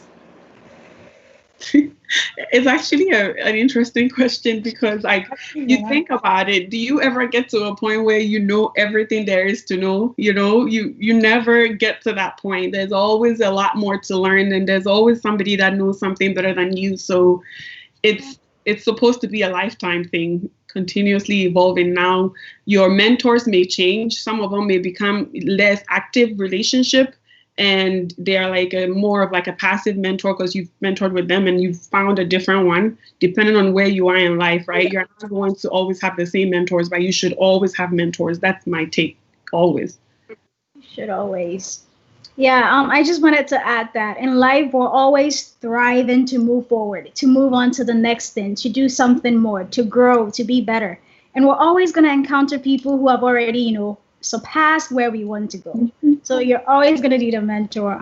It's actually an interesting question because you think about it. Do you ever get to a point where you know everything there is to know? You never get to that point. There's always a lot more to learn, and there's always somebody that knows something better than you. So it's supposed to be a lifetime thing, continuously evolving. Now your mentors may change. Some of them may become less active relationship, and they're like more of like a passive mentor because you've mentored with them and you've found a different one depending on where you are in life, right? You're not going to always have the same mentors, but you should always have mentors. That's my take, always. You should always. Yeah, I just wanted to add that in life, we're always thriving to move forward, to move on to the next thing, to do something more, to grow, to be better. And we're always going to encounter people who have already, surpassed where we want to go. Mm-hmm. So you're always going to need a mentor.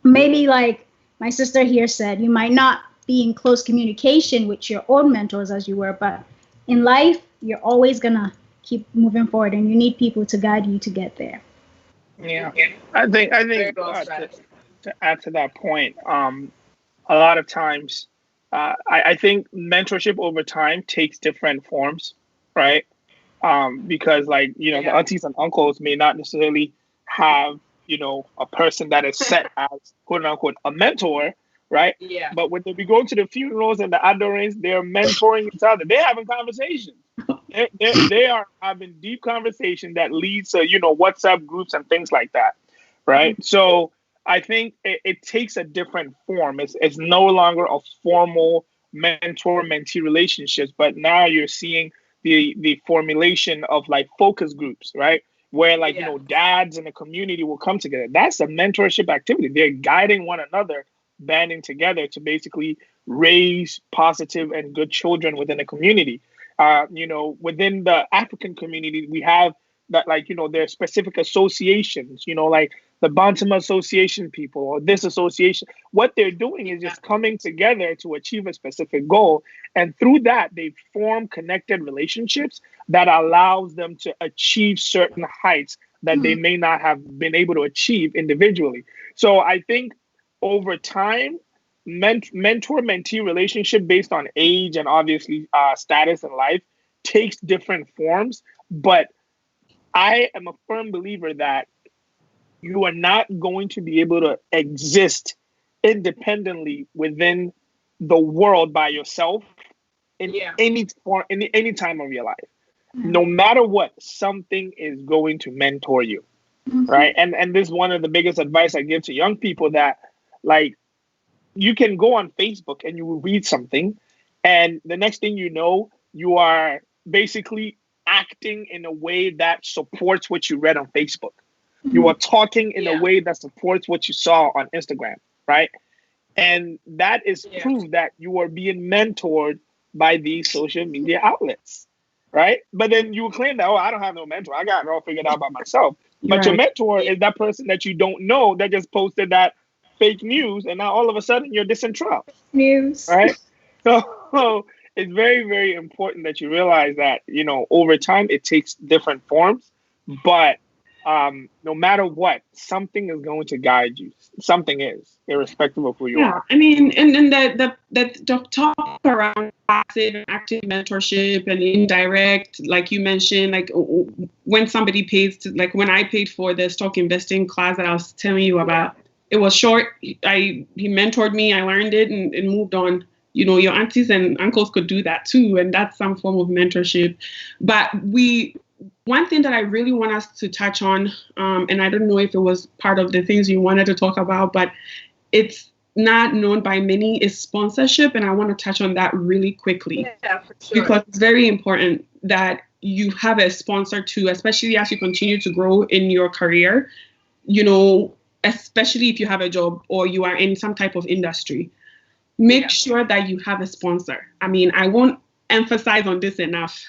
Maybe like my sister here said, you might not be in close communication with your own mentors as you were, but in life, you're always going to keep moving forward and you need people to guide you to get there. Yeah, I think to add to that point, a lot of times, I think mentorship over time takes different forms, right? Because the aunties and uncles may not necessarily have, a person that is set as quote unquote a mentor, right? Yeah. But when they be going to the funerals and the adorings, they're mentoring each other. They're having conversations. They are having deep conversation that leads to, WhatsApp groups and things like that, right? Mm-hmm. So I think it takes a different form. It's no longer a formal mentor-mentee relationships, but now you're seeing the formulation of like focus groups, right? Where dads in the community will come together. That's a mentorship activity. They're guiding one another, banding together to basically raise positive and good children within the community. Within the African community, we have that, there are specific associations, like the Bantama Association people or this association. What they're doing is just coming together to achieve a specific goal. And through that, they form connected relationships that allows them to achieve certain heights that they may not have been able to achieve individually. So I think over time, mentor-mentee relationship based on age and obviously status in life takes different forms. But I am a firm believer that you are not going to be able to exist independently within the world by yourself in any form, in any time of your life. No matter what, something is going to mentor you, right? And this is one of the biggest advice I give to young people, that you can go on Facebook and you will read something, and the next thing you know, you are basically acting in a way that supports what you read on Facebook. You are talking in a way that supports what you saw on Instagram, right? And that is proof that you are being mentored by these social media outlets, right? But then you claim that, I don't have no mentor. I got it all figured out by myself. But your mentor is that person that you don't know that just posted that fake news, and now all of a sudden you're dissing Trump. News. Right? So it's very, very important that you realize that, over time it takes different forms, but no matter what, something is going to guide you. Something is, irrespective of who you are. I mean, and the talk around passive and active mentorship and indirect, like you mentioned, like when somebody pays to, like when I paid for the stock investing class that I was telling you about, it was short. He mentored me. I learned it and moved on. Your aunties and uncles could do that too, and that's some form of mentorship. But one thing that I really want us to touch on, and I don't know if it was part of the things you wanted to talk about, but it's not known by many, is sponsorship. And I want to touch on that really quickly. Yeah, for sure. Because it's very important that you have a sponsor too, especially as you continue to grow in your career, you know, especially if you have a job or you are in some type of industry. Make sure that you have a sponsor. I mean, I won't emphasize on this enough.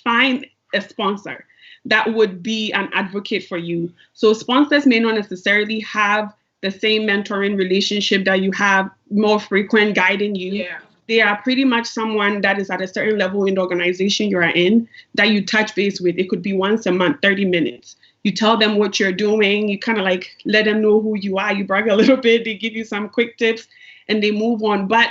Find a sponsor that would be an advocate for you. So sponsors may not necessarily have the same mentoring relationship that you have, more frequent guiding you. Yeah. They are pretty much someone that is at a certain level in the organization you are in that you touch base with. It could be once a month, 30 minutes. You tell them what you're doing. You kind of like let them know who you are. You brag a little bit. They give you some quick tips and they move on. But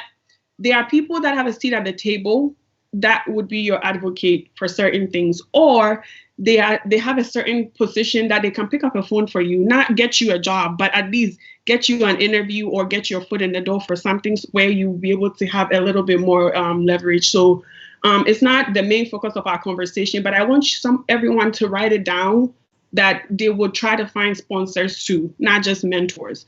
there are people that have a seat at the table that would be your advocate for certain things, or they have a certain position that they can pick up a phone for you, not get you a job, but at least get you an interview or get your foot in the door for something where you'll be able to have a little bit more leverage. So it's not the main focus of our conversation, but I want everyone to write it down that they would try to find sponsors too, not just mentors,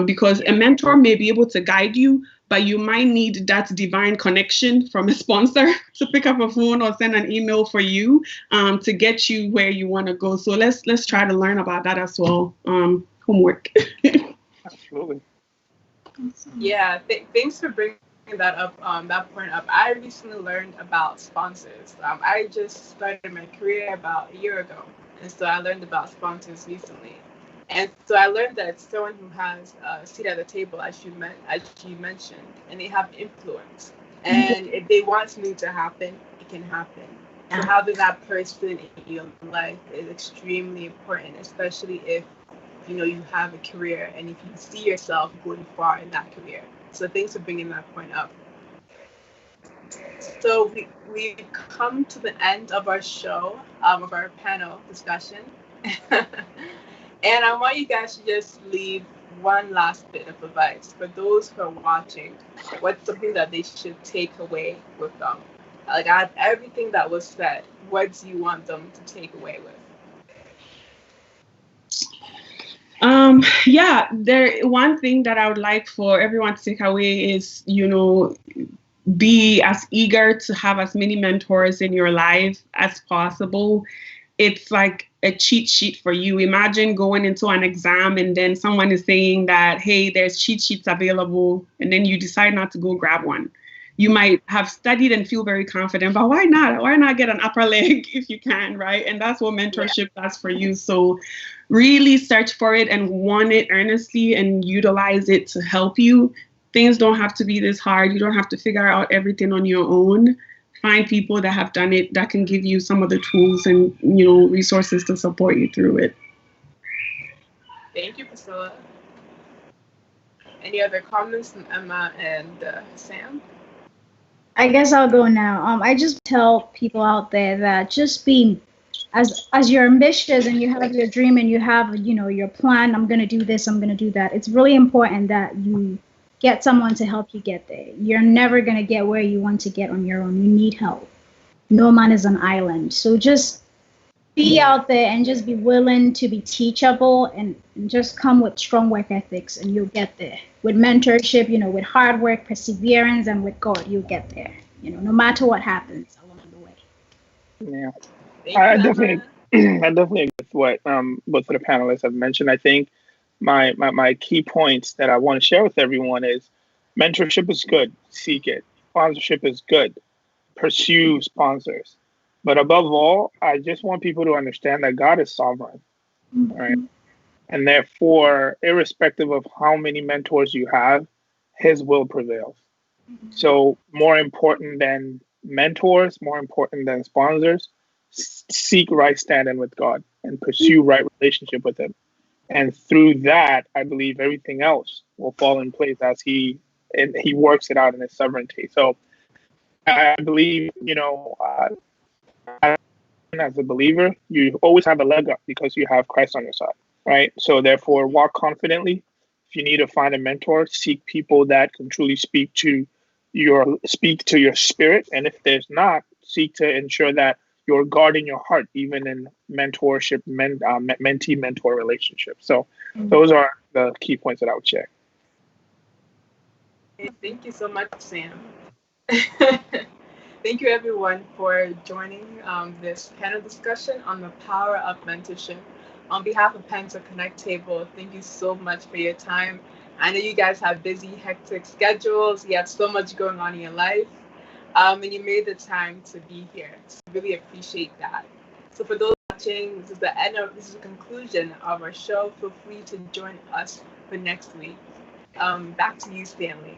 because a mentor may be able to guide you, but you might need that divine connection from a sponsor to pick up a phone or send an email for you to get you where you want to go. So let's try to learn about that as well. Homework. Absolutely. Yeah, thanks for bringing that up. That point up. I recently learned about sponsors. I just started my career about a year ago, and so I learned about sponsors recently. And so I learned that it's someone who has a seat at the table, as you mentioned, and they have influence. And if they want something to happen, it can happen. So having that person in your life is extremely important, especially if you have a career and if you see yourself going far in that career. So thanks for bringing that point up. So we've come to the end of our show, of our panel discussion. And I want you guys to just leave one last bit of advice for those who are watching. What's something that they should take away with them? Like, out of everything that was said, what do you want them to take away with? One thing that I would like for everyone to take away is, be as eager to have as many mentors in your life as possible. It's like a cheat sheet for you. Imagine going into an exam and then someone is saying that, hey, there's cheat sheets available, and then you decide not to go grab one. You might have studied and feel very confident, but why not? Why not get an upper leg if you can, right? And that's what mentorship does for you. So really search for it and want it earnestly and utilize it to help you. Things don't have to be this hard. You don't have to figure out everything on your own. Find people that have done it that can give you some of the tools and resources to support you through it. Thank you, Priscilla. Any other comments from Emma and Sam? I guess I'll go now. I just tell people out there that just be as you're ambitious and you have your dream and you have your plan. I'm gonna do this. I'm gonna do that. It's really important that you get someone to help you get there. You're never going to get where you want to get on your own. You need help. No man is an island. So just be out there and just be willing to be teachable and just come with strong work ethics and you'll get there. With mentorship, with hard work, perseverance, and with God, you'll get there. No matter what happens along the way. Yeah. I definitely agree with what both of the panelists have mentioned. I think my key points that I want to share with everyone is mentorship is good, seek it. Sponsorship is good, pursue sponsors. But above all, I just want people to understand that God is sovereign, right? And therefore, irrespective of how many mentors you have, his will prevails. So more important than mentors, more important than sponsors, seek right standing with God and pursue right relationship with him. And through that, I believe everything else will fall in place as he works it out in his sovereignty. So I believe, as a believer, you always have a leg up because you have Christ on your side, right? So therefore, walk confidently. If you need to find a mentor, seek people that can truly speak to your spirit. And if there's not, seek to ensure that you're guarding your heart, even in mentorship, mentee-mentor relationship. So those are the key points that I would share. Thank you so much, Sam. Thank thank you everyone for joining this panel discussion on the power of mentorship. On behalf of Pensa Connect Table, thank you so much for your time. I know you guys have busy, hectic schedules. You have so much going on in your life, and you made the time to be here. So I really appreciate that. So for those watching, this is the conclusion of our show. Feel free to join us for next week. Back to you, Stanley.